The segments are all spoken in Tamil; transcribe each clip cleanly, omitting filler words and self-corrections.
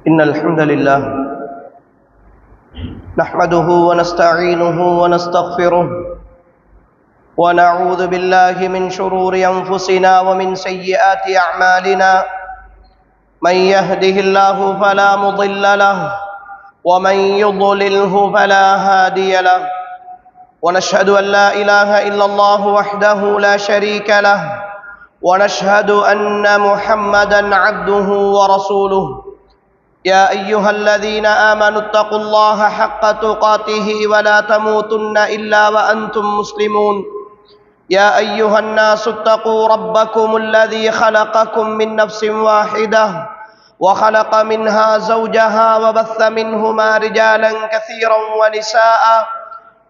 إن الحمد لله نحمده ونستعينه ونستغفره ونعوذ بالله من شرور أنفسنا ومن سيئات أعمالنا من يهده الله فلا مضل له ومن يضلله فلا هادي له ونشهد أن لا إله إلا الله وحده لا شريك له ونشهد أن محمدًا عبده ورسوله يا أيها الذين آمنوا اتقوا الله حق تقاته ولا تموتن إلا وأنتم مسلمون يا أيها الناس اتقوا ربكم الذي خلقكم من نفس واحدة وخلق منها زوجها وبث منهما رجالا كثيرا ونساء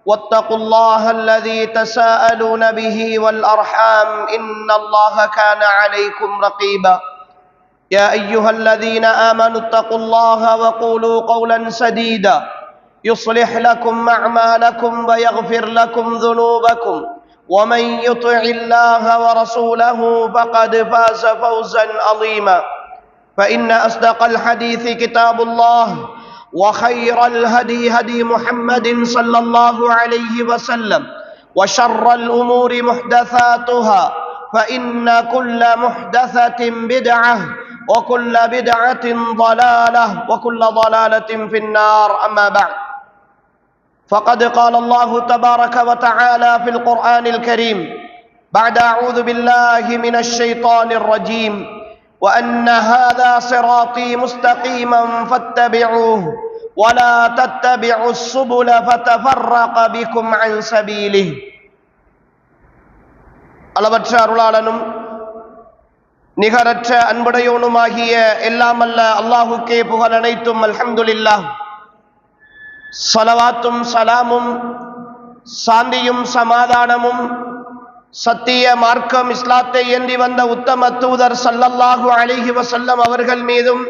واتقوا الله الذي تساءلون به والأرحام إن الله كان عليكم رقيبا يا أيها الذين آمنوا اتقوا الله وقولوا قولا سديدا يصلح لكم أعمالكم ويغفر لكم ذنوبكم ومن يطع الله ورسوله فقد فاز فوزا عظيما فإن أصدق الحديث كتاب الله وخير الهدي هدي محمد صلى الله عليه وسلم وشر الأمور محدثاتها فإن كل محدثة بدعة وكل بدعة ضلالة وكل ضلالة في النار أما بعد فقد قال الله تبارك وتعالى في القرآن الكريم بعد أعوذ بالله من الشيطان الرجيم وأن هذا صراطي مستقيما فاتبعوه ولا تتبعوا السبل فتفرق بكم عن سبيله அளவற்ற அருளாளனும் நிகரற்ற அன்புடையோனுமாகிய எல்லாம் அல்ல அல்லாஹுக்கே புகழ் அனைத்தும் அல்ஹம்துலில்லாஹ். ஸலவாத்தும் சலாமும் சாந்தியும் சமாதானமும் சத்திய மார்க்கம் இஸ்லாத்தை ஏந்தி வந்த உத்தம தூதர் ஸல்லல்லாஹு அலைஹி வஸல்லம் அவர்கள் மீதும்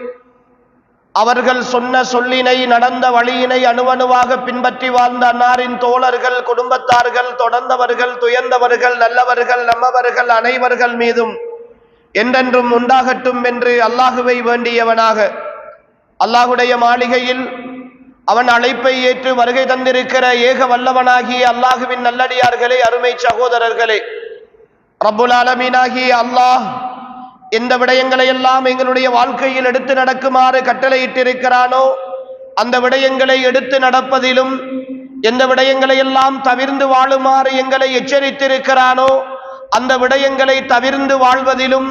அவர்கள் சொன்ன சொல்லினை நடந்த வழியினை அணுவணுவாக பின்பற்றி வாழ்ந்த அன்னாரின் தோழர்கள் குடும்பத்தார்கள் தொடர்ந்தவர்கள் துயர்ந்தவர்கள் நல்லவர்கள் நம்மவர்கள் அனைவர்கள் மீதும் என்றென்றும் உண்டாகட்டும் என்று அல்லாஹுவை வேண்டியவனாக அல்லாஹுடைய மாளிகையில் அவன் அழைப்பை ஏற்று வருகை தந்திருக்கிற ஏக வல்லவனாகிய அல்லாஹுவின் நல்லடியார்களே, அருமை சகோதரர்களே, ரப்புல் ஆலமீனாகிய அல்லாஹ் எந்த விடயங்களை எல்லாம் எங்களுடைய வாழ்க்கையில் எடுத்து நடக்குமாறு கட்டளையிட்டிருக்கிறானோ அந்த விடயங்களை எடுத்து நடப்பதிலும் எந்த விடயங்களை எல்லாம் தவிர்ந்து வாழுமாறு எங்களை எச்சரித்திருக்கிறானோ அந்த விடயங்களை தவிர்ந்து வாழ்வதிலும்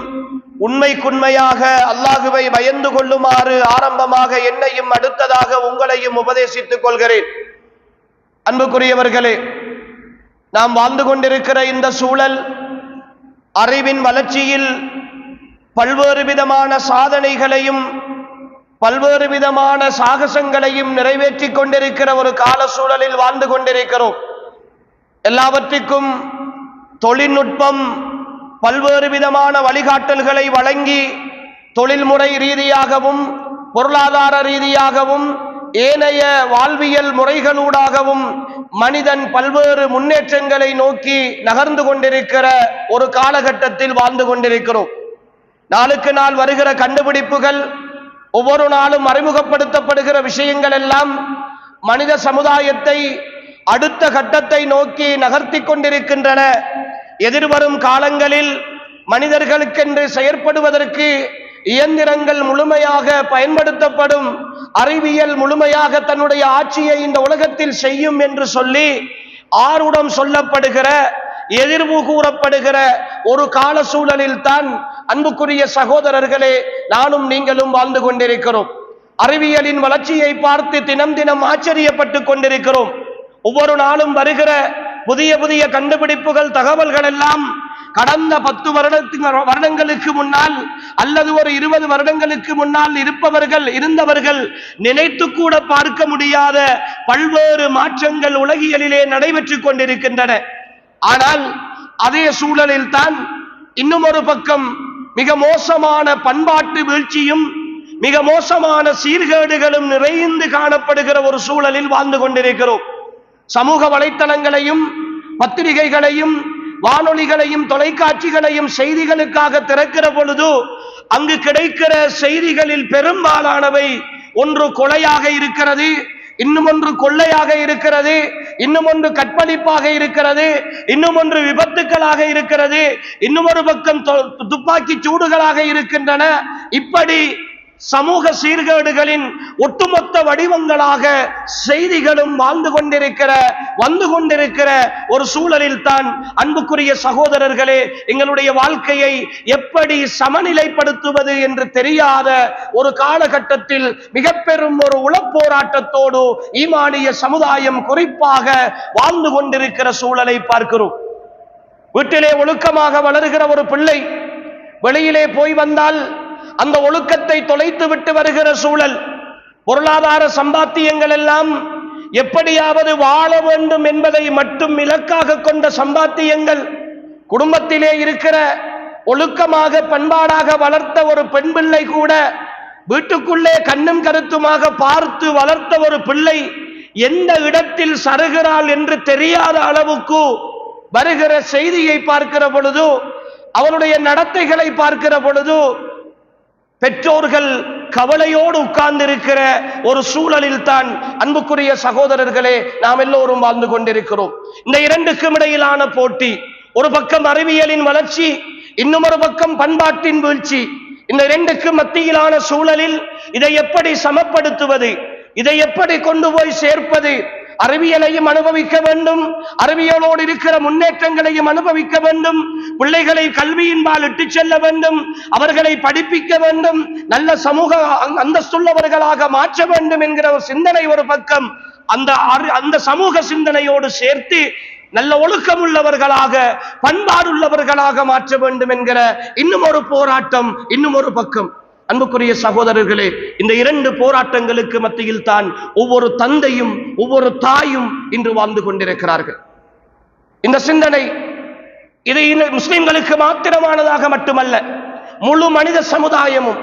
உண்மைக்குண்மையாக அல்லாஹுவை பயந்து கொள்ளுமாறு ஆரம்பமாக என்னையும் அடுத்ததாக உங்களையும் உபதேசித்துக் கொள்கிறேன். அன்புக்குரியவர்களே, நாம் வாழ்ந்து கொண்டிருக்கிற இந்த சூழல் அறிவின் வளர்ச்சியில் பல்வேறு விதமான சாதனைகளையும் பல்வேறு விதமான சாகசங்களையும் நிறைவேற்றி கொண்டிருக்கிற ஒரு கால சூழலில் வாழ்ந்து கொண்டிருக்கிறோம். எல்லாவற்றிற்கும் தொழில்நுட்பம் பல்வேறு விதமான வழிகாட்டல்களை வழங்கி தொழில்முறை ரீதியாகவும் பொருளாதார ரீதியாகவும் ஏனைய வாழ்வியல் முறைகளூடாகவும் மனிதன் பல்வேறு முன்னேற்றங்களை நோக்கி நகர்ந்து கொண்டிருக்கிற ஒரு காலகட்டத்தில் வாழ்ந்து கொண்டிருக்கிறோம். நாளுக்கு நாள் வருகிற கண்டுபிடிப்புகள், ஒவ்வொரு நாளும் அறிமுகப்படுத்தப்படுகிற விஷயங்கள் எல்லாம் மனித சமுதாயத்தை அடுத்த கட்டத்தை நோக்கி நகர்த்தி கொண்டிருக்கின்றன. எதிர்வரும் காலங்களில் மனிதர்களுக்கென்று செயற்படுவதற்கு இயந்திரங்கள் முழுமையாக பயன்படுத்தப்படும், அறிவியல் முழுமையாக தன்னுடைய ஆட்சியை இந்த உலகத்தில் செய்யும் என்று சொல்லி ஆருடம் சொல்லப்படுகிற, எதிர்வு கூறப்படுகிற ஒரு கால சூழலில் தான் அன்புக்குரிய சகோதரர்களே நானும் நீங்களும் வாழ்ந்து கொண்டிருக்கிறோம். அறிவியலின் வளர்ச்சியை பார்த்து தினம் தினம் ஆச்சரியப்பட்டு கொண்டிருக்கிறோம். ஒவ்வொரு நாளும் வருகிற புதிய புதிய கண்டுபிடிப்புகள், தகவல்கள் எல்லாம் கடந்த 10 வருடங்களுக்கு முன்னால் அல்லது ஒரு 20 வருடங்களுக்கு முன்னால் இருந்தவர்கள் நினைத்து கூட பார்க்க முடியாத பல்வேறு மாற்றங்கள் உலகியலிலே நடைபெற்று கொண்டிருக்கின்றன. ஆனால் அதே சூழலில் தான் இன்னும் ஒரு பக்கம் மிக மோசமான பண்பாட்டு வீழ்ச்சியும் மிக மோசமான சீர்கேடுகளும் நிறைந்து காணப்படுகிற ஒரு சூழலில் வாழ்ந்து கொண்டிருக்கிறோம். சமூக வலைத்தளங்களையும் பத்திரிகைகளையும் வானொலிகளையும் தொலைக்காட்சிகளையும் செய்திகளுக்காக திறக்கிற பொழுது அங்கு கிடைக்கிற செய்திகளில் பெரும்பாலானவை ஒன்று கொலையாக இருக்கிறது, இன்னும் ஒன்று கொள்ளையாக இருக்கிறது, இன்னும் ஒன்று கற்பழிப்பாக இருக்கிறது, இன்னும் ஒன்று விபத்துக்களாக இருக்கிறது, இன்னும் ஒரு பக்கம் துப்பாக்கி சூடுகளாக இருக்கின்றன. இப்படி சமூக சீர்கேடுகளின் ஒட்டுமொத்த வடிவங்களாக செய்திகளும் வந்து கொண்டிருக்கிற ஒரு சூழலில் தான் அன்புக்குரிய சகோதரர்களே, எங்களுடைய வாழ்க்கையை எப்படி சமநிலைப்படுத்துவது என்று தெரியாத ஒரு காலகட்டத்தில் மிக பெரும் ஒரு உளப்போராட்டத்தோடு ஈமானிய சமுதாயம் குறிப்பாக வாழ்ந்து கொண்டிருக்கிற சூழலை பார்க்கிறோம். வீட்டிலே ஒழுக்கமாக வளருகிற ஒரு பிள்ளை வெளியிலே போய் வந்தால் அந்த ஒழுக்கத்தை தொலைத்து விட்டு வருகிற சூழல். பொருளாதார சம்பாத்தியங்கள் எல்லாம் எப்படியாவது வாழ வேண்டும் என்பதை மட்டும் இலக்காக கொண்ட சம்பாத்தியங்கள். குடும்பத்திலே இருக்கிற ஒழுக்கமாக பண்பாடாக வளர்த்த ஒரு பெண் பிள்ளை கூட, வீட்டுக்குள்ளே கண்ணும் கருத்துமாக பார்த்து வளர்த்த ஒரு பிள்ளை எந்த இடத்தில் சருகிறாள் என்று தெரியாத அளவுக்கு வருகிற செய்தியை பார்க்கிற பொழுது, அவனுடைய நடத்தைகளை பார்க்கிற பொழுது பெற்றோர்கள் கவலையோடு உட்கார்ந்திருக்கிற ஒரு சூழலில் தான் அன்புக்குரிய சகோதரர்களே நாம் எல்லோரும் வாழ்ந்து கொண்டிருக்கிறோம். இந்த இரண்டுக்கும் இடையிலான போட்டி, ஒரு பக்கம் அறிவியலின் வளர்ச்சி, இன்னும் ஒரு பக்கம் பண்பாட்டின் வீழ்ச்சி. இந்த இரண்டுக்கும் மத்தியிலான சூழலில் இதை எப்படி சமப்படுத்துவது, இதை எப்படி கொண்டு போய் சேர்ப்பது? அறிவியலையும் அனுபவிக்க வேண்டும், அறிவியலோடு இருக்கிற முன்னேற்றங்களையும் அனுபவிக்க வேண்டும், பிள்ளைகளை கல்வியின்பால் இட்டு செல்ல வேண்டும், அவர்களை படிப்பிக்க வேண்டும், நல்ல சமூக அந்தஸ்துள்ளவர்களாக மாற்ற வேண்டும் என்கிற ஒரு சிந்தனை ஒரு பக்கம், அந்த சமூக சிந்தனையோடு சேர்த்து நல்ல ஒழுக்கம் உள்ளவர்களாக பண்பாடுள்ளவர்களாக மாற்ற வேண்டும் என்கிற இன்னும் ஒரு போராட்டம் இன்னும் ஒரு பக்கம். அன்புக்குரிய சகோதரர்களே, இந்த இரண்டு போராட்டங்களுக்கு மத்தியில் தான் ஒவ்வொரு தந்தையும் ஒவ்வொரு தாயும் இன்று வாழ்ந்து கொண்டிருக்கிறார்கள். இந்த சிந்தனை இது முஸ்லிம்களுக்கு மாத்திரமானதாக மட்டுமல்ல, முழு மனித சமுதாயமும்,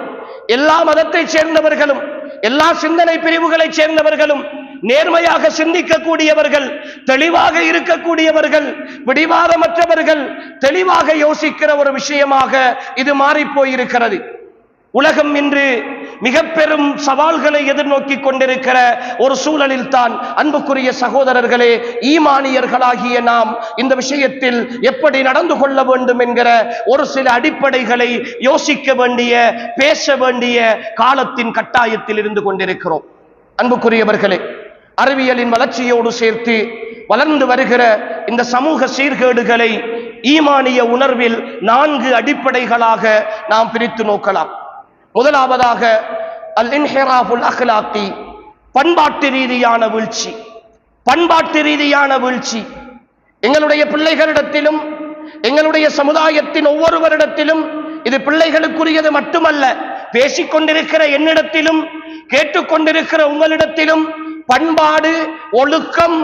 எல்லா மதத்தை சேர்ந்தவர்களும், எல்லா சிந்தனை பிரிவுகளை சேர்ந்தவர்களும், நேர்மையாக சிந்திக்கக்கூடியவர்கள், தெளிவாக இருக்கக்கூடியவர்கள், பிடிவாதமற்றவர்கள், தெளிவாக யோசிக்கிற ஒரு விஷயமாக இது மாறி போயிருக்கிறது. உலகம் இன்று மிக பெரும் சவால்களை எதிர்நோக்கி கொண்டிருக்கிற ஒரு சூழலில் தான் அன்புக்குரிய சகோதரர்களே, ஈமானியர்களாகிய நாம் இந்த விஷயத்தில் எப்படி நடந்து கொள்ள வேண்டும் என்கிற ஒரு சில அடிப்படைகளை யோசிக்க வேண்டிய, பேச வேண்டிய காலத்தின் கட்டாயத்தில் இருந்து கொண்டிருக்கிறோம். அன்புக்குரியவர்களே, அறிவியலின் வளர்ச்சியோடு சேர்த்து வளர்ந்து வருகிற இந்த சமூக சீர்கேடுகளை ஈமானிய உணர்வில் 4 அடிப்படைகளாக நாம் பிரித்து நோக்கலாம். முதலாவதாக அல் இன்ஹிராஃபுல் அக்லாக்கி, பண்பாட்டு ரீதியான வீழ்ச்சி. பண்பாட்டு ரீதியான வீழ்ச்சி எங்களுடைய பிள்ளைகளிடத்திலும், எங்களுடைய சமுதாயத்தின் ஒவ்வொருவரிடத்திலும், இது பிள்ளைகளுக்குரியது மட்டுமல்ல, பேசிக்கொண்டிருக்கிற என்னிடத்திலும் கேட்டுக்கொண்டிருக்கிற உங்களிடத்திலும் பண்பாடு, ஒழுக்கம்,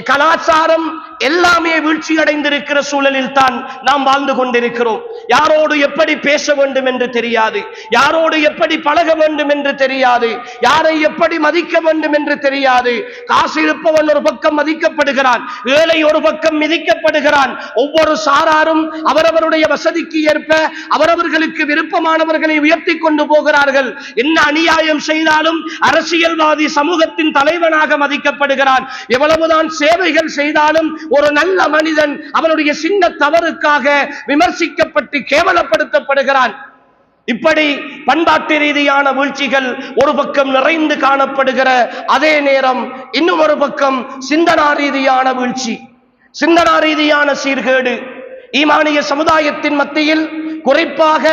கலாச்சாரம் எல்லாமே வீழ்ச்சி அடைந்திருக்கிற சூழலில் தான் நாம் வாழ்ந்து கொண்டிருக்கிறோம். யாரோடு எப்படி பேச வேண்டும் என்று தெரியாது, யாரோடு எப்படி பழக வேண்டும் என்று தெரியாது, யாரை எப்படி மதிக்க வேண்டும் என்று தெரியாது. காசு இருப்பவன் ஒரு பக்கம் மதிக்கப்படுகிறான், ஏழை ஒரு பக்கம் மிதிக்கப்படுகிறான். ஒவ்வொரு சாராரும் அவரவருடைய வசதிக்கு ஏற்ப அவரவர்களுக்கு விருப்பமானவர்களை உயர்த்தி கொண்டு போகிறார்கள். என்ன அநியாயம் செய்தாலும் அரசியல்வாதி சமூகத்தின் தலைவனாக மதிக்கப்படுகிறான். எவ்வளவுதான் சேவைகள் செய்தாலும் ஒரு நல்ல மனிதன் அவனுடைய சின்ன தவறுக்காக விமர்சிக்கப்பட்டு கேவலப்படுத்தப்படுகிறான். இப்படி பண்பாட்டு ரீதியான வீழ்ச்சிகள் ஒரு பக்கம் நிறைந்து காணப்படுகிற அதே நேரம் இன்னும் ஒரு பக்கம் சிந்தனா ரீதியான வீழ்ச்சி, சிந்தனா ரீதியான சீர்கேடு. ஈமானிய சமுதாயத்தின் மத்தியில், குறிப்பாக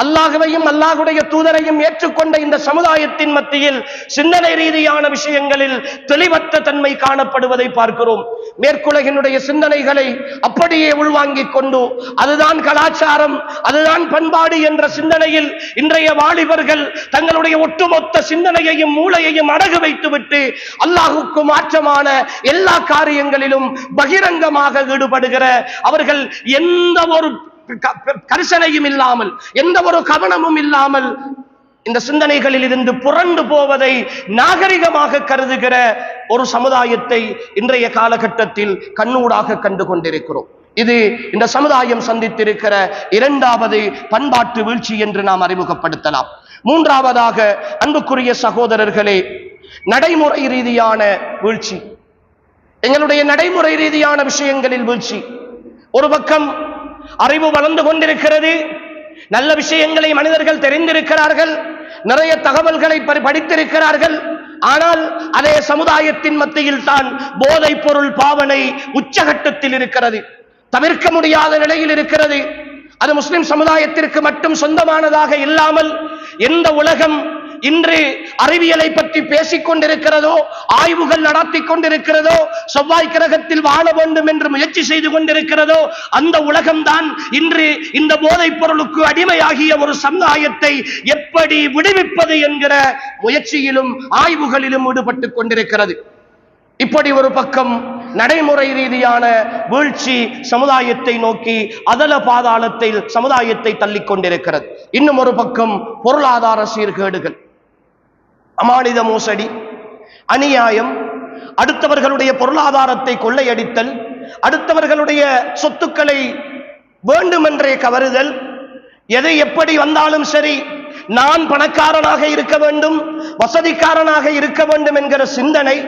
அல்லாஹ்வையும் அல்லாஹ்வுடைய தூதரையும் ஏற்றுக்கொண்ட இந்த சமுதாயத்தின் மத்தியில் சிந்தனை ரீதியான விஷயங்களில் தெளிவற்ற தன்மை காணப்படுவதை பார்க்கிறோம். மேற்குலகினுடைய சிந்தனைகளை அப்படியே உள்வாங்கிக் கொண்டு அதுதான் கலாச்சாரம், அதுதான் பண்பாடு என்ற சிந்தனையில் இன்றைய வாலிபர்கள் தங்களுடைய ஒட்டுமொத்த சிந்தனையையும் மூளையையும் அடகு வைத்துவிட்டு அல்லாஹுக்கு மாற்றமான எல்லா காரியங்களிலும் பகிரங்கமாக ஈடுபடுகிற அவர்கள் எந்த ஒரு கரிசனையும் இல்லாமல், எந்த ஒரு கவனமும் இல்லாமல் இந்த சிந்தனைகளில் இருந்து புரண்டு போவதை நாகரிகமாக கருதுகிற ஒரு சமுதாயத்தை இன்றைய காலகட்டத்தில் கண்ணூடாக கண்டு கொண்டிருக்கிறோம். இது இந்த சமுதாயம் சந்தித்திருக்கிற இரண்டாவது பண்பாட்டு வீழ்ச்சி என்று நாம் அறிமுகப்படுத்தலாம். மூன்றாவதாக அன்புக்குரிய சகோதரர்களே, நடைமுறை ரீதியான வீழ்ச்சி. எங்களுடைய நடைமுறை ரீதியான விஷயங்களில் வீழ்ச்சி. ஒரு பக்கம் அறிவு வளர்ந்து கொண்டிருக்கிறது, நல்ல விஷயங்களை மனிதர்கள் தெரிந்திருக்கிறார்கள், நிறைய தகவல்களை படித்திருக்கிறார்கள். ஆனால் அதே சமுதாயத்தின் மத்தியில் தான் போதைப் பொருள் பாவனை உச்சகட்டத்தில் இருக்கிறது, தவிர்க்க முடியாத நிலையில் இருக்கிறது. அது முஸ்லிம் சமுதாயத்திற்கு மட்டும் சொந்தமானதாக இல்லாமல் எந்த உலகம் இன்று அறிவியலை பற்றி பேசிக் கொண்டிருக்கிறதோ, ஆய்வுகள் நடத்தி கொண்டிருக்கிறதோ, செவ்வாய் கிரகத்தில் வாழ வேண்டும் என்று முயற்சி செய்து கொண்டிருக்கிறதோ, அந்த உலகம்தான் இன்று இந்த போதைப் பொருளுக்கு அடிமையாகிய ஒரு சமுதாயத்தை எப்படி விடுவிப்பது என்கிற முயற்சியிலும் ஆய்வுகளிலும் ஈடுபட்டுக் கொண்டிருக்கிறது. இப்படி ஒரு பக்கம் நடைமுறை ரீதியான வீழ்ச்சி சமுதாயத்தை நோக்கி அதல பாதாளத்தில் சமுதாயத்தை தள்ளிக் கொண்டிருக்கிறது. இன்னும் ஒரு பக்கம் பொருளாதார சீர்கேடுகள், அமானித மோசடி, அநியாயம், அடுத்தவர்களுடைய பொருளாதாரத்தை கொள்ளையடித்தல், அடுத்தவர்களுடைய சொத்துக்களை வேண்டுமென்றே கவருதல், எதை எப்படி வந்தாலும் சரி நான் பணக்காரனாக இருக்க வேண்டும், வசதிக்காரனாக இருக்க வேண்டும் என்கிற சிந்தனை,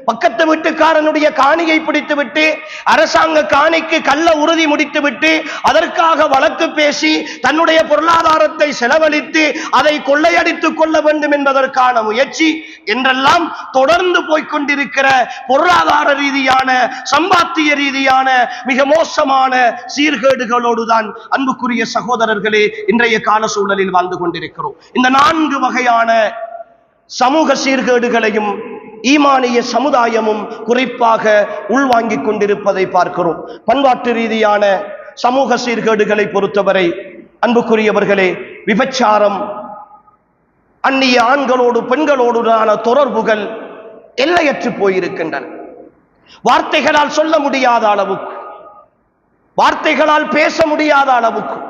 பக்கத்து வீட்டுக்காரனுடைய காணியை பிடித்துவிட்டு அரசாங்க காணிக்கு கள்ள உறுதி முடித்துவிட்டு அதற்காக வழக்கு பேசி தன்னுடைய பொருளாதாரத்தை செலவழித்து அதை கொள்ளையடித்துக் கொள்ள வேண்டும் என்பதற்கான முயற்சி என்றெல்லாம் தொடர்ந்து போய்கொண்டிருக்கிற பொருளாதார ரீதியான சம்பாத்திய ரீதியான மிக மோசமான சீர்கேடுகளோடுதான் அன்புக்குரிய சகோதரர்களே இன்றைய கால சூழலில் வாழ்ந்து கொண்டிருக்கிறோம். இந்த 4 வகையான சமூக சீர்கேடுகளையும் ஈமானிய சமுதாயமும் குறிப்பாக உள்வாங்கிக் கொண்டிருப்பதை பார்க்கிறோம். பண்பாட்டு ரீதியான சமூக சீர்கேடுகளை பொறுத்தவரை அன்புக்குரியவர்களே, விபச்சாரம், அந்நிய ஆண்களோடு பெண்களோடுடான தொடர்புகள் எல்லையற்று போயிருக்கின்றன. வார்த்தைகளால் சொல்ல முடியாத அளவுக்கு, வார்த்தைகளால் பேச முடியாத அளவுக்கு,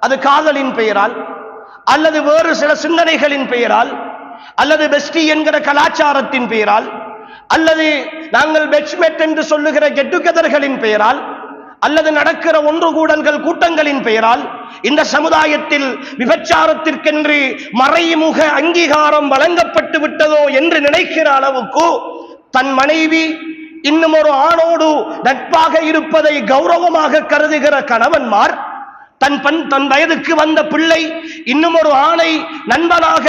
அது காதலின் பெயரால் அல்லது வேறு சில சிந்தனைகளின் பெயரால் அல்லது பெஸ்டி என்கிற கலாச்சாரத்தின் பெயரால் அல்லது நாங்கள் பெட்ச்மெட் என்று சொல்லுகிற கெட் டுகெதர்களின் பெயரால் அல்லது நடக்கிற ஒன்று கூடல்கள் கூட்டங்களின் பெயரால் இந்த சமுதாயத்தில் விபச்சாரத்திற்கென்று மறைமுக அங்கீகாரம் வழங்கப்பட்டு விட்டதோ என்று நினைக்கிற அளவுக்கு தன் மனைவி இன்னும் ஒரு ஆணோடு நட்பாக இருப்பதை கௌரவமாக கருதுகிற கணவன்மார், தன் வயதுக்கு வந்த பிள்ளை இன்னும் ஒரு ஆணை நண்பனாக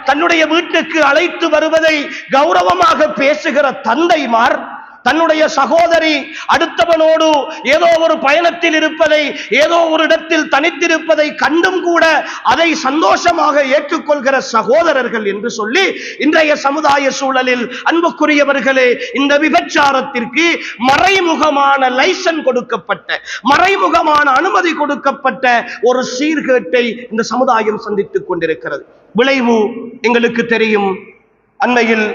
தன்னுடைய வீட்டுக்கு அழைத்து வருவதை கௌரவமாக பேசுகிற தந்தைமார், தன்னுடைய சகோதரி அடுத்தவனோடு ஏதோ ஒரு பயணத்தில் இருப்பதை, ஏதோ ஒரு இடத்தில் தனித்திருப்பதை கண்டும் கூட அதை சந்தோஷமாக ஏற்றுக்கொள்கிற சகோதரர்கள் என்று சொல்லி இன்றைய சமுதாய சூழலில் அன்புக்குரியவர்களே, இந்த விபச்சாரத்திற்கு மறைமுகமான லைசன் கொடுக்கப்பட்ட, மறைமுகமான அனுமதி கொடுக்கப்பட்ட ஒரு சீர்கேட்டை இந்த சமுதாயம் சந்தித்துக் கொண்டிருக்கிறது. விளைவு எங்களுக்கு தெரியும். அண்மையில்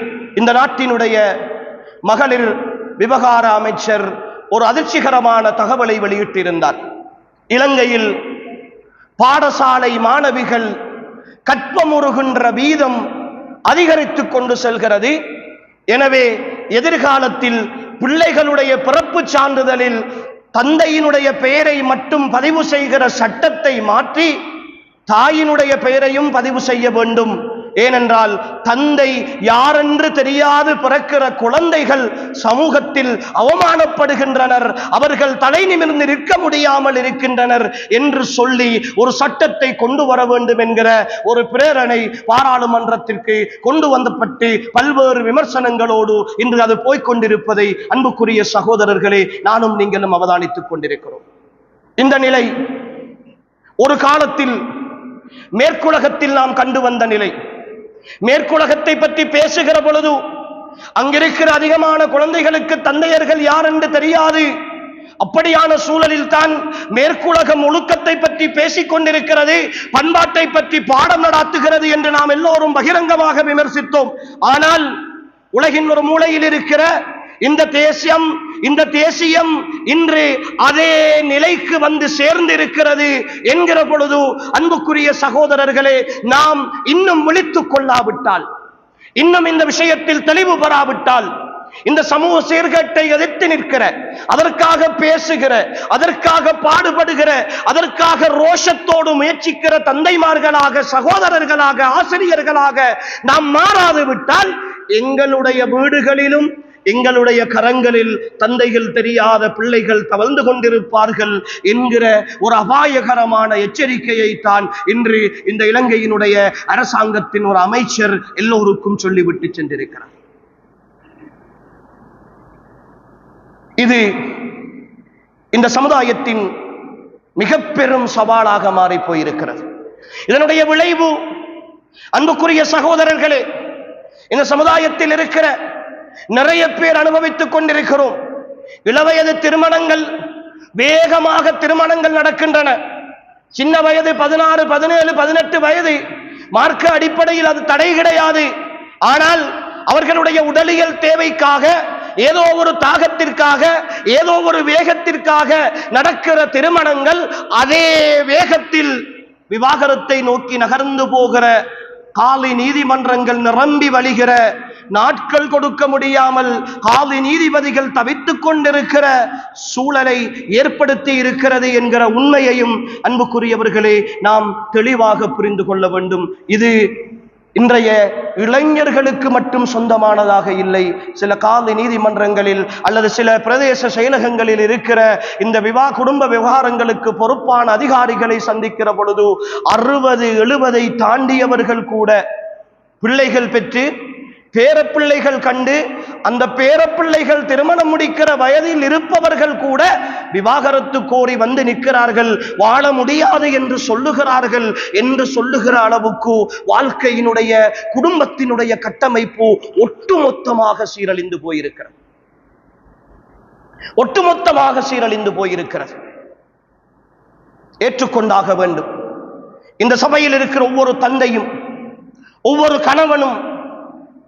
இந்த நாட்டினுடைய மகளிர் விவகார அமைச்சர் ஒரு அதிர்ச்சிகரமான தகவலை வெளியிட்டிருந்தார். இலங்கையில் பாடசாலை மாணவிகள் கற்பமுறுகின்ற வீதம் அதிகரித்துக் கொண்டு செல்கிறது. எனவே எதிர்காலத்தில் பிள்ளைகளுடைய பிறப்பு சான்றிதழில் தந்தையினுடைய பெயரை மட்டும் பதிவு செய்கிற சட்டத்தை மாற்றி தாயினுடைய பெயரையும் பதிவு செய்ய வேண்டும். ஏனென்றால் தந்தை யாரென்று தெரியாது பிறக்கிற குழந்தைகள் சமூகத்தில் அவமானப்படுகின்றனர், அவர்கள் தலை நிமிர்ந்து நிற்க முடியாமல் இருக்கின்றனர் என்று சொல்லி ஒரு சட்டத்தை கொண்டு வர வேண்டும் என்கிற ஒரு பிரேரணை பாராளுமன்றத்திற்கு கொண்டு வந்தப்பட்டு பல்வேறு விமர்சனங்களோடு இன்று அது போய்கொண்டிருப்பதை அன்புக்குரிய சகோதரர்களே நானும் நீங்களும் அவதானித்துக் கொண்டிருக்கிறோம். இந்த நிலை ஒரு காலத்தில் மேற்குலகத்தில் நாம் கண்டு வந்த நிலை. மேற்குலகத்தை பற்றி பேசுகிற பொழுது அங்கிருக்கிற அதிகமான குழந்தைகளுக்கு தந்தையர்கள் யார் என்று தெரியாது. அப்படியான சூழலில் தான் மேற்குலகம் ஒழுக்கத்தை பற்றி பேசிக் கொண்டிருக்கிறது, பண்பாட்டை பற்றி பாடம் நடாத்துகிறது என்று நாம் எல்லோரும் பகிரங்கமாக விமர்சித்தோம். ஆனால் உலகின் ஒரு மூலையில் இருக்கிற இந்த தேசியம் இன்று அதே நிலைக்கு வந்து சேர்ந்திருக்கிறது என்கிற பொழுது அன்புக்குரிய சகோதரர்களே, நாம் இன்னும் விழித்துக் கொள்ளாவிட்டால், இன்னும் இந்த விஷயத்தில் தெளிவு பெறாவிட்டால், இந்த சமூக சீர்கேட்டை எதிர்த்து நிற்கிற, அதற்காக பேசுகிற, அதற்காக பாடுபடுகிற, அதற்காக ரோஷத்தோடு முயற்சிக்கிற தந்தைமார்களாக, சகோதரர்களாக, ஆசிரியர்களாக நாம் மாறாது விட்டால் எங்களுடைய வீடுகளிலும் எங்களுடைய கரங்களில் தந்தைகள் தெரியாத பிள்ளைகள் தவழ்ந்து கொண்டிருப்பார்கள் என்கிற ஒரு அபாயகரமான எச்சரிக்கையை தான் இன்று இந்த இலங்கையினுடைய அரசாங்கத்தின் ஒரு அமைச்சர் எல்லோருக்கும் சொல்லிவிட்டு சென்றிருக்கிறார். இது இந்த சமுதாயத்தின் மிக பெரும் சவாலாக மாறி போயிருக்கிறது. இதனுடைய விளைவு அன்புக்குரிய சகோதரர்களே, இந்த சமுதாயத்தில் இருக்கிற நிறைய பேர் அனுபவித்துக் கொண்டிருக்கிறோம். இளவயது திருமணங்கள், வேகமாக திருமணங்கள் நடக்கின்றன. சின்ன வயது 16, 17, 18 வயது, மார்க்க அடிப்படையில் அது தடை கிடையாது. ஆனால் அவர்களுடைய உடலியல் தேவைக்காக, ஏதோ ஒரு தாகத்திற்காக, ஏதோ ஒரு வேகத்திற்காக நடக்கிற திருமணங்கள் அதே வேகத்தில் விவாகரத்தை நோக்கி நகர்ந்து போகிற, காலி நீதிமன்றங்கள் நிரம்பி வழிகிற, நாட்கள் கொடுக்க முடியாமல் காலி நீதிபதிகள் தவித்துக் கொண்டிருக்கிற சூழலை ஏற்படுத்தி இருக்கிறது என்கிற உண்மையையும் அன்புக்குரியவர்களே நாம் தெளிவாக புரிந்து கொள்ள வேண்டும். இது இன்றைய இளைஞர்களுக்கு மட்டும் சொந்தமானதாக இல்லை. சில காலி நீதிமன்றங்களில் அல்லது சில பிரதேச செயலகங்களில் இருக்கிற இந்த குடும்ப விவகாரங்களுக்கு பொறுப்பான அதிகாரிகளை சந்திக்கிற பொழுது 60, 70 தாண்டியவர்கள் கூட பிள்ளைகள் பெற்று பேரப்பிள்ளைகள் கண்டு, அந்த பேரப்பிள்ளைகள் திருமணம் முடிக்கிற வயதில் இருப்பவர்கள் கூட விவாகரத்து கோரி வந்து நிற்கிறார்கள், வாழ முடியாது என்று சொல்லுகிறார்கள் என்று சொல்லுகிற அளவுக்கு வாழ்க்கையினுடைய, குடும்பத்தினுடைய கட்டமைப்பு ஒட்டுமொத்தமாக சீரழிந்து போயிருக்கிறது. ஒட்டுமொத்தமாக சீரழிந்து போயிருக்கிறது. ஏற்றுக்கொண்டாக வேண்டும். இந்த சபையில் இருக்கிற ஒவ்வொரு தந்தையும், ஒவ்வொரு கணவனும்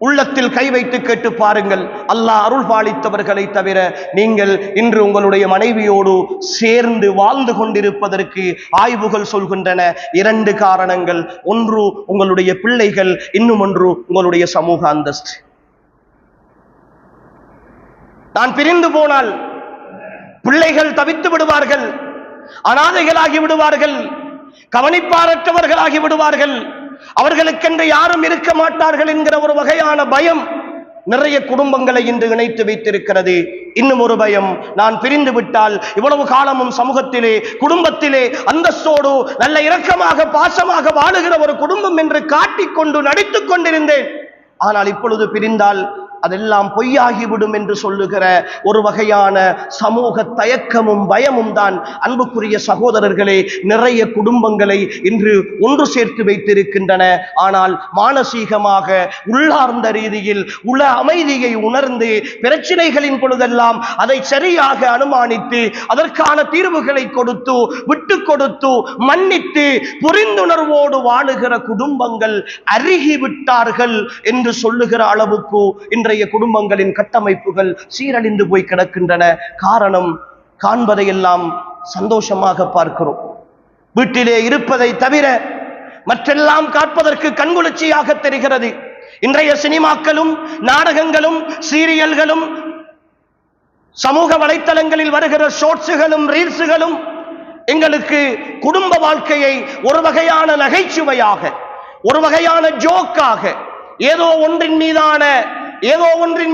உள்ளத்தில் கை வைத்து கேட்டு பாருங்கள். அல்லாஹ் அருள் பாலித்தவர்களை தவிர நீங்கள் இன்று உங்களுடைய மனைவியோடு சேர்ந்து வாழ்ந்து கொண்டிருப்பதற்கு ஆய்வுகள் சொல்கின்றன 2 காரணங்கள். ஒன்று உங்களுடைய பிள்ளைகள், இன்னும் ஒன்று உங்களுடைய சமூக அந்தஸ்து. நான் பிரிந்து போனால் பிள்ளைகள் தவித்து விடுவார்கள், அனாதைகளாகி விடுவார்கள், கவனிப்பாரற்றவர்களாகி விடுவார்கள், அவர்களுக்கென்று யாரும் இருக்க மாட்டார்கள் என்கிற ஒரு வகையான பயம் நிறைய குடும்பங்களை இன்று இணைத்து வைத்திருக்கிறது. இன்னும் ஒரு பயம், நான் பிரிந்து விட்டால் இவ்வளவு காலமும் சமூகத்திலே, குடும்பத்திலே அந்தஸ்தோடு நல்ல இரக்கமாக பாசமாக வாழுகிற ஒரு குடும்பம் என்று காட்டிக்கொண்டு நடித்துக் கொண்டிருந்தேன், ஆனால் இப்பொழுது பிரிந்தால் அதெல்லாம் பொய்யாகிவிடும் என்று சொல்லுகிற ஒரு வகையான சமூக தயக்கமும் பயமும் தான் அன்புக்குரிய சகோதரர்களே நிறைய குடும்பங்களை இன்று ஒன்று சேர்த்து வைத்திருக்கின்றன. ஆனால் மானசீகமாக, உள்ளார்ந்த ரீதியில் உள அமைதியை உணர்ந்து பிரச்சனைகளின் பொழுதெல்லாம் அதை சரியாக அனுமானித்து அதற்கான தீர்வுகளை கொடுத்து, விட்டு கொடுத்து, மன்னித்து, புரிந்துணர்வோடு வாழுகிற குடும்பங்கள் அருகிவிட்டார்கள் என்று சொல்லுகிற அளவுக்கு இன்றைய குடும்பங்களின் கட்டமைப்புகள் சீரழிந்து போய் கிடக்கின்றன. காரணம், காண்பதையெல்லாம் சந்தோஷமாக பார்க்கிறோம். வீட்டிலே இருப்பதை தவிர மற்றெல்லாம் காட்பதற்கு கண்குளிர்ச்சியாக தெரிகிறது. இன்றைய சினிமாக்களும் நாடகங்களும் சீரியல்களும் சமூக வலைத்தளங்களில் வருகிற ஷார்ட்ஸுகளும் ரீல்ஸுகளும் எங்களுக்கு குடும்ப வாழ்க்கையை ஒரு வகையான நகைச்சுவையாக, ஒரு வகையான ஜோக்காக, ஏதோ ஒன்றின்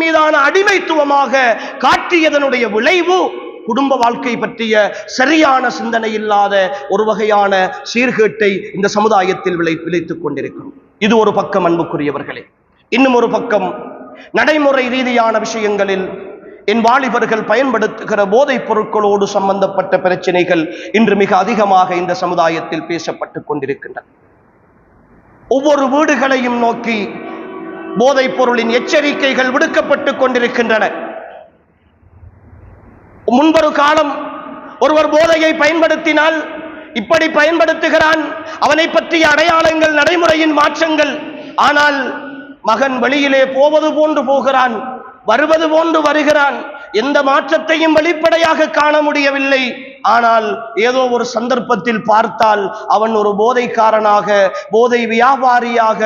மீதான அடிமைத்துவமாக காட்டியதனுடைய விளைவு குடும்ப வாழ்க்கை பற்றிய சரியான சிந்தனை இல்லாத ஒரு வகையான சீர்கேட்டை இந்த சமுதாயத்தில் விளைத்துக் கொண்டிருக்கிறோம். இது ஒரு பக்கம் அன்புக்குரியவர்களே. இன்னும் ஒரு பக்கம், நடைமுறை ரீதியான விஷயங்களில் என் வாலிபர்கள் பயன்படுத்துகிற போதைப் பொருட்களோடு சம்பந்தப்பட்ட பிரச்சனைகள் இன்று மிக அதிகமாக இந்த சமுதாயத்தில் பேசப்பட்டுக் கொண்டிருக்கின்றன. ஒவ்வொரு வீடுகளையும் நோக்கி போதைப் பொருளின் எச்சரிக்கைகள் விடுக்கப்பட்டுக் கொண்டிருக்கின்றன. முன்பொரு காலம் ஒருவர் போதையை பயன்படுத்தினால் இப்படி பயன்படுத்துகிறான், அவனை பற்றிய அடையாளங்கள், நடைமுறையின் மாற்றங்கள். ஆனால் மகன் வெளியிலே போவது போன்று போகிறான், வருவது போன்று வருகிறான், எந்த மாற்றத்தையும் வெளிப்படையாக காண முடியவில்லை. ஆனால் ஏதோ ஒரு சந்தர்ப்பத்தில் பார்த்தால் அவன் ஒரு போதைக்காரனாக, போதை வியாபாரியாக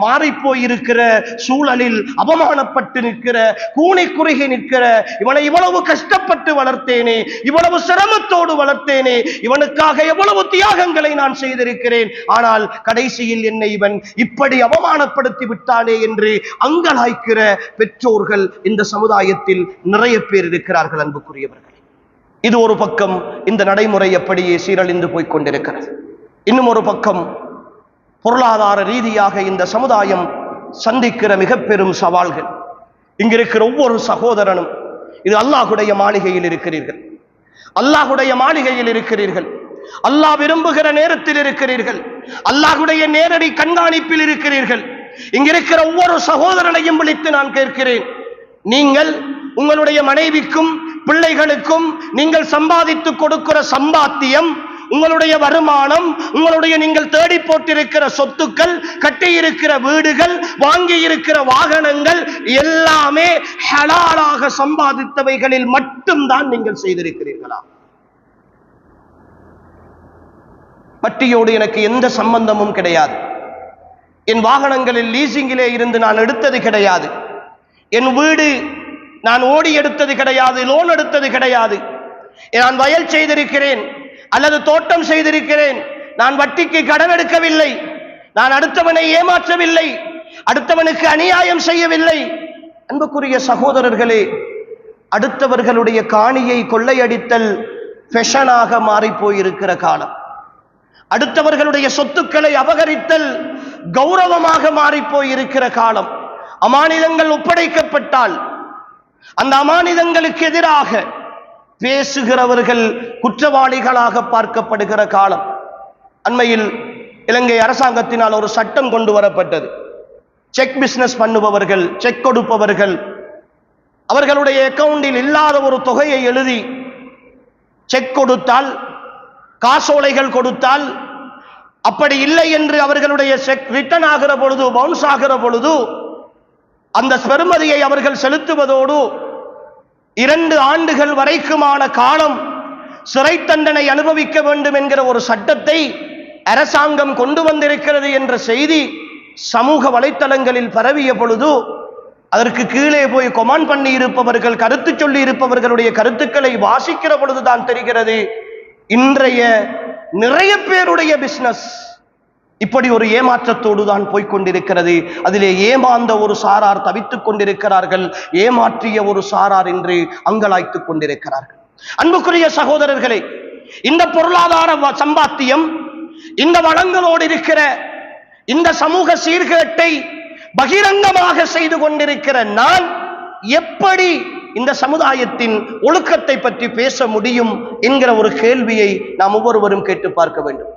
மாறிப்போயிருக்கிற சூழலில் அவமானப்பட்டு நிற்கிற, கூனி குறுகி நிற்கிற, இவனை இவ்வளவு கஷ்டப்பட்டு வளர்த்தேனே, இவ்வளவு சிரமத்தோடு வளர்த்தேனே, இவனுக்காக எவ்வளவு தியாகங்களை நான் செய்திருக்கிறேன், ஆனால் கடைசியில் என்னை இவன் இப்படி அவமானப்படுத்தி விட்டானே என்று அங்கலாய்க்கிற பெற்றோர்கள் இந்த சமுதாயத்தில் நிறைய பேர் இருக்கிறார்கள். அன்புக்குரியவர்கள், இது ஒரு பக்கம் இந்த நடைமுறை எப்படியே சீரழிந்து போய்க் கொண்டிருக்கிறது. இன்னும் ஒரு பக்கம் பொருளாதார ரீதியாக இந்த சமுதாயம் சந்திக்கிற மிக பெரும் சவால்கள். இங்கிருக்கிற ஒவ்வொரு சகோதரனும் இது அல்லாஹுடைய மாளிகையில் இருக்கிறீர்கள், அல்லாஹுடைய மாளிகையில் இருக்கிறீர்கள், அல்லாஹ் விரும்புகிற நேரத்தில் இருக்கிறீர்கள், அல்லாஹுடைய நேரடி கண்காணிப்பில் இருக்கிறீர்கள். இங்கிருக்கிற ஒவ்வொரு சகோதரனையும் விழித்து நான் கேட்கிறேன், நீங்கள் உங்களுடைய மனைவிக்கும் பிள்ளைகளுக்கும் நீங்கள் சம்பாதித்து கொடுக்கிற சம்பாத்தியம், உங்களுடைய வருமானம், உங்களுடைய நீங்கள் தேடி போட்டிருக்கிற சொத்துக்கள், கட்டியிருக்கிற வீடுகள், வாங்கி இருக்கிற வாகனங்கள் எல்லாமே ஹலாலாக சம்பாதித்தவைகளில் மட்டும்தான் நீங்கள் செய்திருக்கிறீர்களா? வட்டியோடு எனக்கு எந்த சம்பந்தமும் கிடையாது. என் வாகனங்களில் லீசிங்கிலே இருந்து நான் எடுத்தது கிடையாது. என் வீடு நான் ஓடி எடுத்தது கிடையாது, லோன் எடுத்தது கிடையாது. நான் வயல் செய்திருக்கிறேன் அல்லது தோட்டம் செய்திருக்கிறேன். நான் வட்டிக்கு கடன் எடுக்கவில்லை, நான் அடுத்தவனை ஏமாற்றவில்லை, அடுத்தவனுக்கு அநியாயம் செய்யவில்லை. அன்புக்குரிய சகோதரர்களே, அடுத்தவர்களுடைய காணியை கொள்ளையடித்தல் ஃபேஷனாக மாறி போயிருக்கிற காலம், அடுத்தவர்களுடைய சொத்துக்களை அபகரித்தல் கௌரவமாக மாறி போயிருக்கிற காலம். அமானிதங்கள் ஒப்படைக்கப்பட்டால் அந்த அமானிதங்களுக்கு எதிராக பேசுகிறவர்கள் குற்றவாளிகளாக பார்க்கப்படுகிற காலம். அண்மையில் இலங்கை அரசாங்கத்தினால் ஒரு சட்டம் கொண்டு வரப்பட்டது. செக் பிசினஸ் பண்ணுபவர்கள், செக் கொடுப்பவர்கள், அவர்களுடைய அக்கவுண்டில் இல்லாத ஒரு தொகையை எழுதி செக் கொடுத்தால், காசோலைகள் கொடுத்தால், அப்படி இல்லை என்று அவர்களுடைய செக் ரிட்டர்ன் ஆகிற பொழுது, பவுன்ஸ் ஆகிற பொழுது, அந்த பெறுமதியை அவர்கள் செலுத்துவதோடு 2 ஆண்டுகள் வரைக்குமான காலம் சிறை தண்டனை அனுபவிக்க வேண்டும் என்கிற ஒரு சட்டத்தை அரசாங்கம் கொண்டு வந்திருக்கிறது என்ற செய்தி சமூக வலைத்தளங்களில் பரவிய பொழுது, அதற்கு கீழே போய் கொமெண்ட் பண்ணி இருப்பவர்கள், கருத்து சொல்லி இருப்பவர்களுடைய கருத்துக்களை வாசிக்கிற பொழுதுதான் தெரிகிறது, இன்றைய நிறைய பேருடைய பிசினஸ் இப்படி ஒரு ஏமாற்றத்தோடு தான் போய்கொண்டிருக்கிறது. அதிலே ஏமாந்த ஒரு சாரார் தவித்துக் கொண்டிருக்கிறார்கள், ஏமாற்றிய ஒரு சாரார் என்று அங்கலாய்த்துக் கொண்டிருக்கிறார்கள். அன்புக்குரிய சகோதரர்களே, இந்த பொருளாதார சம்பாத்தியம், இந்த வளங்களோடு இருக்கிற இந்த சமூக சீர்கேட்டை பகிரங்கமாக செய்து கொண்டிருக்கிற நான் எப்படி இந்த சமுதாயத்தின் ஒழுக்கத்தை பற்றி பேச முடியும் என்கிற ஒரு கேள்வியை நாம் ஒவ்வொருவரும் கேட்டு பார்க்க வேண்டும்.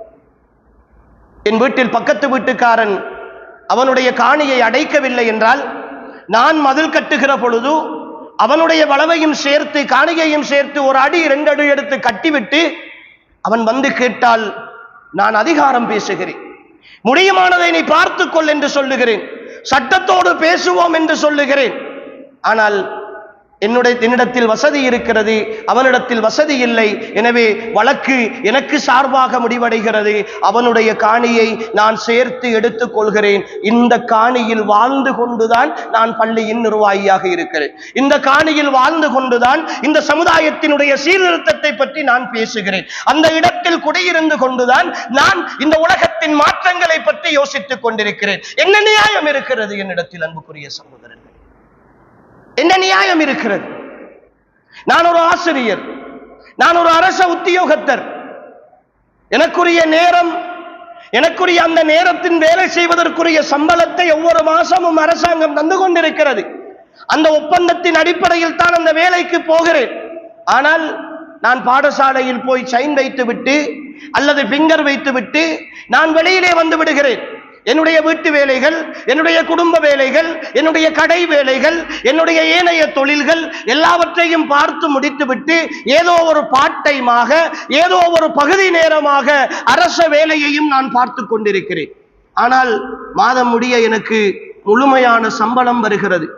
என் வீட்டில் பக்கத்து வீட்டுக்காரன் அவனுடைய காணியை அடைக்கவில்லை என்றால், நான் மதில் கட்டுகிற பொழுது அவனுடைய வளவையும் சேர்த்து காணியையும் சேர்த்து 1 அடி 2 அடி எடுத்து கட்டிவிட்டு அவன் வந்து கேட்டால் நான் அதிகாரம் பேசுகிறேன், முடியுமானதை நீ பார்த்துக்கொள் என்று சொல்லுகிறேன், சட்டத்தோடு பேசுவோம் என்று சொல்லுகிறேன். ஆனால் என்னிடத்தில் வசதி இருக்கிறது, அவனிடத்தில் வசதி இல்லை. எனவே வழக்கு எனக்கு சார்பாக முடிவடைகிறது. அவனுடைய காணியை நான் சேர்த்து எடுத்துக் கொள்கிறேன். இந்த காணியில் வாழ்ந்து கொண்டுதான் நான் பள்ளியின் நிர்வாகியாக இருக்கிறேன். இந்த காணியில் வாழ்ந்து கொண்டுதான் இந்த சமுதாயத்தினுடைய சீர்திருத்தத்தை பற்றி நான் பேசுகிறேன். அந்த இடத்தில் குடியிருந்து கொண்டுதான் நான் இந்த உலகத்தின் மாற்றங்களை பற்றி யோசித்துக் கொண்டிருக்கிறேன். என்ன நியாயம் இருக்கிறது என்னிடத்தில்? அன்புக்குரிய சகோதரர்கள், என்ன நியாயம் இருக்கிறது? நான் ஒரு ஆசிரியர், நான் ஒரு அரச உத்தியோகத்தர். எனக்குரிய நேரம், எனக்குரிய அந்த நேரத்தின் வேலை செய்வதற்குரிய சம்பளத்தை ஒவ்வொரு மாசமும் அரசாங்கம் தந்து கொண்டிருக்கிறது. அந்த ஒப்பந்தத்தின் அடிப்படையில் தான் அந்த வேலைக்கு போகிறேன். ஆனால் நான் பாடசாலையில் போய் சைன் வைத்து விட்டு அல்லது பிங்கர் வைத்து விட்டு நான் வெளியிலே வந்து விடுகிறேன். என்னுடைய வீட்டு வேலைகள், என்னுடைய குடும்ப வேலைகள், என்னுடைய கடை வேலைகள், என்னுடைய ஏனைய தொழில்கள் எல்லாவற்றையும் பார்த்து முடித்துவிட்டு ஏதோ ஒரு பார்ட் டைமாக, ஏதோ ஒரு பகுதி நேரமாக அரச வேலையையும் நான் பார்த்து கொண்டிருக்கிறேன். ஆனால் மாதம் முடிய எனக்கு முழுமையான சம்பளம் வருகிறது.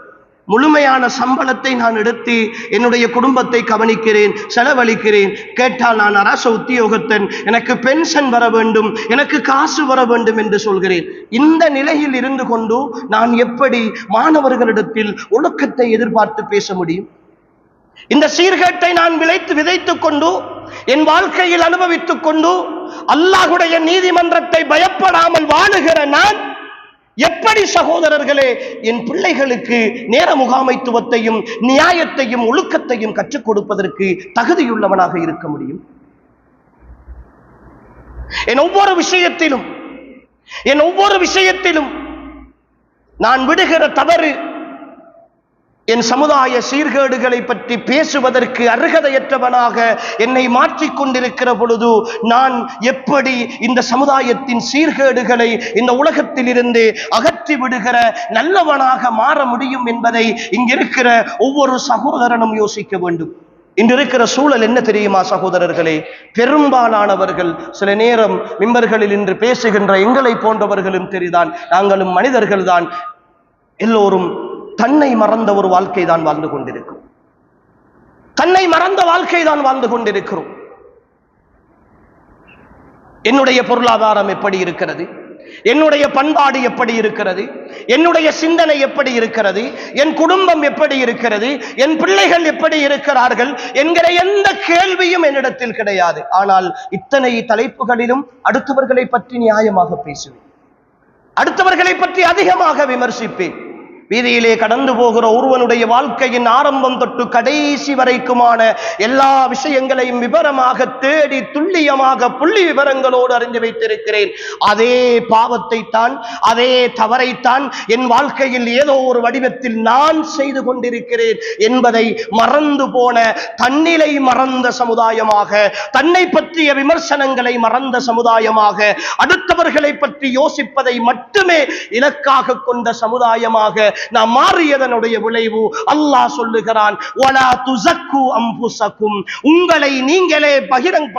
முழுமையான சம்பளத்தை நான் எடுத்து என்னுடைய குடும்பத்தை கவனிக்கிறேன், செலவழிக்கிறேன். கேட்டால் நான் அரச உத்தியோகத்தன், எனக்கு பென்ஷன் வர வேண்டும், எனக்கு காசு வர வேண்டும் என்று சொல்கிறேன். இந்த நிலையில் இருந்து கொண்டு நான் எப்படி மாணவர்களிடத்தில் ஒழுக்கத்தை எதிர்பார்த்து பேச முடியும்? இந்த சீர்கேட்டை நான் விதைத்துக் கொண்டு என் வாழ்க்கையில் அனுபவித்துக் கொண்டு அல்லாஹ்வுடைய நீதிமன்றத்தை பயப்படாமல் வாழுகிற நான் எப்படி சகோதரர்களே என் பிள்ளைகளுக்கு நேர முகாமைத்துவத்தையும் நியாயத்தையும் ஒழுக்கத்தையும் கற்றுக் கொடுப்பதற்கு தகுதியுள்ளவனாக இருக்க முடியும்? என் ஒவ்வொரு விஷயத்திலும் நான் விடுகிற தவறு, என் சமுதாய சீர்கேடுகளை பற்றி பேசுவதற்கு அருகதையற்றவனாக என்னை மாற்றிக் கொண்டிருக்கிற பொழுது நான் எப்படி இந்த சமுதாயத்தின் சீர்கேடுகளை இந்த உலகத்தில் இருந்து அகற்றி விடுகிற நல்லவனாக மாற முடியும் என்பதை இங்கிருக்கிற ஒவ்வொரு சகோதரனும் யோசிக்க வேண்டும். இன்று இருக்கிற சூழல் என்ன தெரியுமா சகோதரர்களே? பெரும்பாலானவர்கள் சில நேரம் மிம்பர்களில் இன்று பேசுகின்ற எங்களை போன்றவர்களும் தெரிதான், நாங்களும் மனிதர்கள் தான், எல்லோரும் தன்னை மறந்த ஒரு வாழ்க்கை தான் வாழ்ந்து கொண்டிருக்கிறோம். தன்னை மறந்த வாழ்க்கை தான் வாழ்ந்து கொண்டிருக்கிறோம். என்னுடைய பொருளாதாரம் எப்படி இருக்கிறது, என்னுடைய பண்பாடு எப்படி இருக்கிறது, என்னுடைய சிந்தனை எப்படி இருக்கிறது, என் குடும்பம் எப்படி இருக்கிறது, என் பிள்ளைகள் எப்படி இருக்கிறார்கள் என்கிற எந்த கேள்வியும் என்னிடத்தில் கிடையாது. ஆனால் இத்தனை தலைப்புகளிலும் அடுத்தவர்களை பற்றி நியாயமாக பேசுவேன், அடுத்தவர்களை பற்றி அதிகமாக விமர்சிப்பேன். வீதியிலே கடந்து போகிற ஒருவனுடைய வாழ்க்கையின் ஆரம்பம் தொட்டு கடைசி வரைக்குமான எல்லா விஷயங்களையும் விவரமாக தேடி துல்லியமாக புள்ளி விவரங்களோடு அறிந்து வைத்திருக்கிறேன். அதே பாவத்தை தான், அதே தவறைத்தான் என் வாழ்க்கையில் ஏதோ ஒரு வடிவத்தில் நான் செய்து கொண்டிருக்கிறேன் என்பதை மறந்து போன, தன்னிலை மறந்த சமுதாயமாக, தன்னை பற்றிய விமர்சனங்களை மறந்த சமுதாயமாக, அடுத்தவர்களை பற்றி யோசிப்பதை மட்டுமே இலக்காக கொண்ட சமுதாயமாக நாம் மாறியதனுடைய விளைவு அல்லாஹ் சொல்லுகிறான், வலா துஸக்கு அன்ஃபுஸக்கும், உங்களை நீங்களே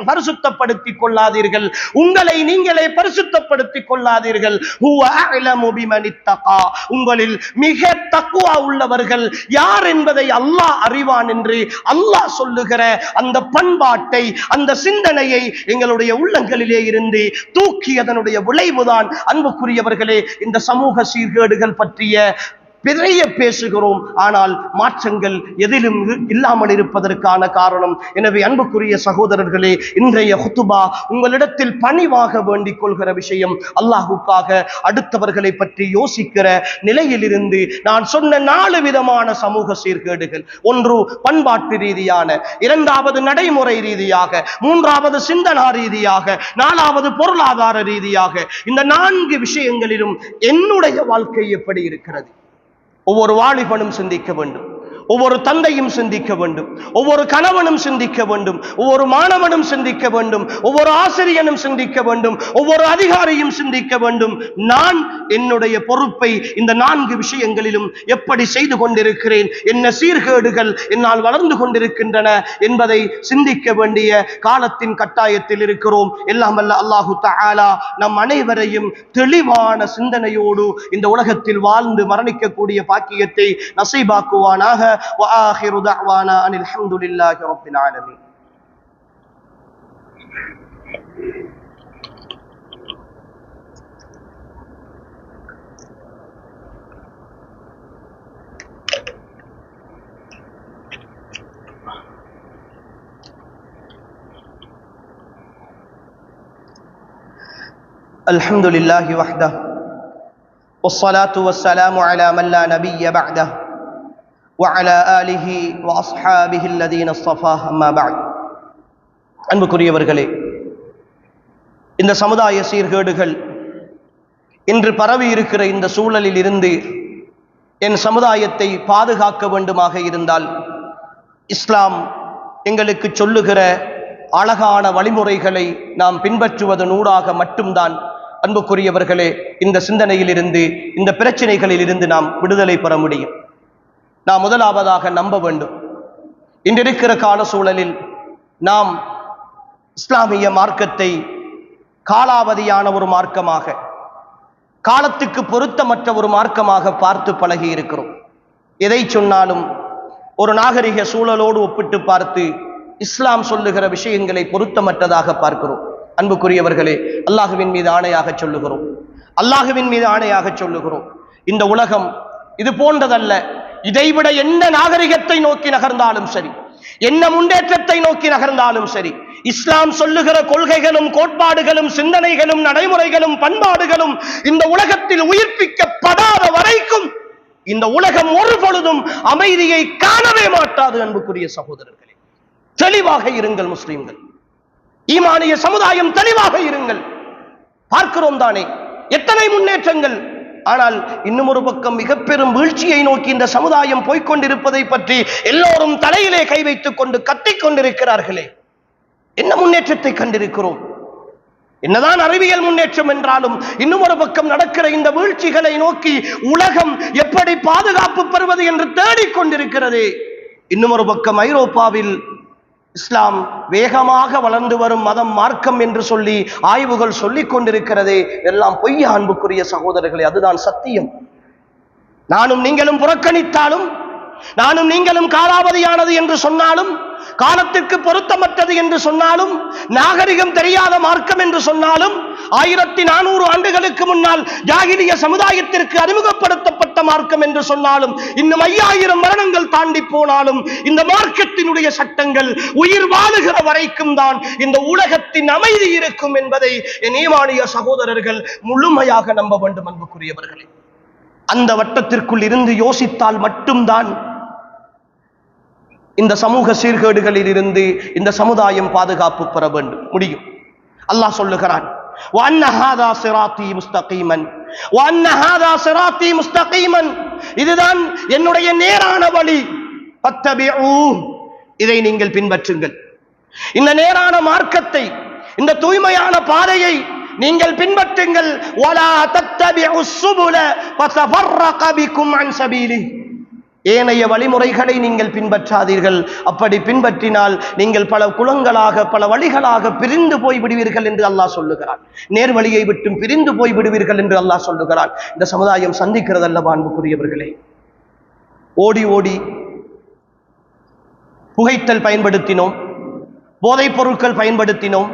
பரிசுத்தப்படுத்திக் கொள்ளாதீர்கள், உங்களை நீங்களே பரிசுத்தப்படுத்திக் கொள்ளாதீர்கள். ஹுவ அஅலமு பிமனித்தகா, உங்களில் மிக தக்வா உள்ளவர்கள் யார் என்பதை அல்லாஹ் அறிவான் என்று அல்லாஹ் சொல்லுகிற அந்த பண்பாட்டை, அந்த சிந்தனையை எங்களுடைய உள்ளங்களிலே இருந்து தூக்கியதனுடைய விளைவுதான் அன்புக்குரியவர்களே இந்த சமூக சீர்கேடுகள் பற்றிய நிறைய பேசுகிறோம், ஆனால் மாற்றங்கள் எதிலும் இல்லாமல் இருப்பதற்கான காரணம். எனவே அன்புக்குரிய சகோதரர்களே, இன்றைய ஹுத்துபா உங்களிடத்தில் பணிவாக வேண்டிக் கொள்கிற விஷயம், அல்லாஹுக்காக அடுத்தவர்களை பற்றி யோசிக்கிற நிலையிலிருந்து நான் சொன்ன 4 விதமான சமூக சீர்கேடுகள், ஒன்று பண்பாட்டு ரீதியான, இரண்டாவது நடைமுறை ரீதியாக, மூன்றாவது சிந்தனா ரீதியாக, 4வது பொருளாதார ரீதியாக, இந்த 4 விஷயங்களிலும் என்னுடைய வாழ்க்கை எப்படி இருக்கிறது? ஒவ்வொரு வாலிபனும் சிந்திக்க வேண்டும், ஒவ்வொரு தந்தையும் சிந்திக்க வேண்டும், ஒவ்வொரு கணவனும் சிந்திக்க வேண்டும், ஒவ்வொரு மாணவனும் சிந்திக்க வேண்டும், ஒவ்வொரு ஆசிரியனும் சிந்திக்க வேண்டும், ஒவ்வொரு அதிகாரியும் சிந்திக்க வேண்டும். நான் என்னுடைய பொறுப்பை இந்த 4 விஷயங்களிலும் எப்படி செய்து கொண்டிருக்கிறேன், என்ன சீர்கேடுகள் என்னால் வளர்ந்து கொண்டிருக்கின்றன என்பதை சிந்திக்க வேண்டிய காலத்தின் கட்டாயத்தில் இருக்கிறோம். எல்லாம் வல்ல அல்லாஹு தஆலா நம் அனைவரையும் தெளிவான சிந்தனையோடு இந்த உலகத்தில் வாழ்ந்து மரணிக்கக்கூடிய பாக்கியத்தை நசீபாக்குவானாக. وآخر دعوانا أن الحمد لله رب العالمين. الحمد لله وحده والصلاة والسلام على من لا نبي بعده وعلى آله وأصحابه الذين اصطفاه أما بعد. அன்புக்குரியவர்களே, இந்த சமுதாய சீர்கேடுகள் இன்று பரவி இருக்கிற இந்த சூழலில் இருந்து என் சமுதாயத்தை பாதுகாக்க வேண்டுமாக இருந்தால் இஸ்லாம் எங்களுக்கு சொல்லுகிற அழகான வழிமுறைகளை நாம் பின்பற்றுவதனூடாக மட்டும்தான் அன்புக்குரியவர்களே இந்த சிந்தனையில் இருந்து, இந்த பிரச்சனைகளில் இருந்து நாம் விடுதலை பெற முடியும். நாம் முதலாவதாக நம்ப வேண்டும், இன்றிருக்கிற கால சூழலில் நாம் இஸ்லாமிய மார்க்கத்தை காலாவதியான ஒரு மார்க்கமாக, காலத்துக்கு பொருத்தமற்ற ஒரு மார்க்கமாக பார்த்து பழகி இருக்கிறோம். எதை சொன்னாலும் ஒரு நாகரிக சூழலோடு ஒப்பிட்டு பார்த்து இஸ்லாம் சொல்லுகிற விஷயங்களை பொருத்தமற்றதாக பார்க்கிறோம். அன்புக்குரியவர்களே, அல்லாஹுவின் மீது ஆணையாக சொல்லுகிறோம், அல்லாஹுவின் மீது ஆணையாக சொல்லுகிறோம், இந்த உலகம் இது போன்றதல்ல. இதைவிட என்ன நாகரிகத்தை நோக்கி நகர்ந்தாலும் சரி, என்ன முன்னேற்றத்தை நோக்கி நகர்ந்தாலும் சரி, இஸ்லாம் சொல்லுகிற கொள்கைகளும் கோட்பாடுகளும் சிந்தனைகளும் நடைமுறைகளும் பண்பாடுகளும் இந்த உலகத்தில் உயிர்ப்பிக்கப்படாத வரைக்கும் இந்த உலகம் ஒரு பொழுதும் அமைதியை காணவே மாட்டாது. அன்புக்குரிய சகோதரர்களே, தெளிவாக இருங்கள் முஸ்லிம்கள், ஈமானிய சமுதாயம் தெளிவாக இருங்கள். பார்க்கிறோம் தானே எத்தனை முன்னேற்றங்கள். ஆனால் இன்னும் ஒரு பக்கம் மிக பெரும் வீழ்ச்சியை நோக்கி இந்த சமுதாயம் போய்கொண்டிருப்பதை பற்றி எல்லோரும் தலையிலே கை வைத்துக் கொண்டு கத்திக் கொண்டிருக்கிறார்களே. என்ன முன்னேற்றத்தை கண்டிருக்கிறோம்? என்னதான் அறிவியல் முன்னேற்றம் என்றாலும் இன்னும் ஒரு பக்கம் நடக்கிற இந்த வீழ்ச்சிகளை நோக்கி உலகம் எப்படி பாதுகாப்பு பெறுவது என்று தேடிக்கொண்டிருக்கிறது. இன்னும் ஒரு பக்கம் ஐரோப்பாவில் இஸ்லாம் வேகமாக வளர்ந்து வரும் மதம், மார்க்கம் என்று சொல்லி ஆய்வுகள் சொல்லிக் கொண்டிருக்கிறதே, எல்லாம் பொய்யா அன்புக்குரிய சகோதரர்களே? அதுதான் சத்தியம். நானும் நீங்களும் புறக்கணித்தாலும், நானும் நீங்களும் காலாவதியானது என்று சொன்னாலும், காலத்திற்கு பொருத்தமற்றது என்று சொன்னாலும், நாகரிகம் தெரியாத மார்க்கம் என்று சொன்னாலும், 1400 ஆண்டுகளுக்கு முன்னால் ஜாகிலிய சமுதாயத்திற்கு அறிமுகப்படுத்தப்பட்ட மார்க்கம் என்று சொன்னாலும், இன்னும் 5000 மரணங்கள் தாண்டி போனாலும் இந்த மார்க்கத்தினுடைய சட்டங்கள் உயிர் வாழுகிற வரைக்கும் தான் இந்த உலகத்தின் அமைதி இருக்கும் என்பதை என் ஈமானிய சகோதரர்கள் முழுமையாக நம்ப வேண்டும். அன்புக்குரியவர்களே, அந்த வட்டத்திற்குள் இருந்து யோசித்தால் மட்டும்தான் இந்த சமூக சீர்கேடுகளில் இருந்து இந்த சமுதாயம் பாதுகாப்பு பெற வேண்டும் முடியும். அல்லாஹ் சொல்லுகிறான், இதுதான் என்னுடைய நேரான வழி, இதை நீங்கள் பின்பற்றுங்கள். இந்த நேரான மார்க்கத்தை, இந்த தூய்மையான பாதையை நீங்கள் பின்பற்றுங்கள். ஏனைய வழிமுறைகளை நீங்கள் பின்பற்றாதீர்கள். அப்படி பின்பற்றினால் நீங்கள் பல குலங்களாக, பல வழிகளாக பிரிந்து போய் விடுவீர்கள் என்று அல்லாஹ் சொல்லுகிறான். நேர்வழியை விட்டும் பிரிந்து போய் விடுவீர்கள் என்று அல்லாஹ் சொல்லுகிறான். இந்த சமுதாயம் சந்திக்கிறதல்ல அன்புக்குரியவர்களே. ஓடி ஓடி புகைத்தல் பயன்படுத்தினோம், போதைப் பொருட்கள் பயன்படுத்தினோம்,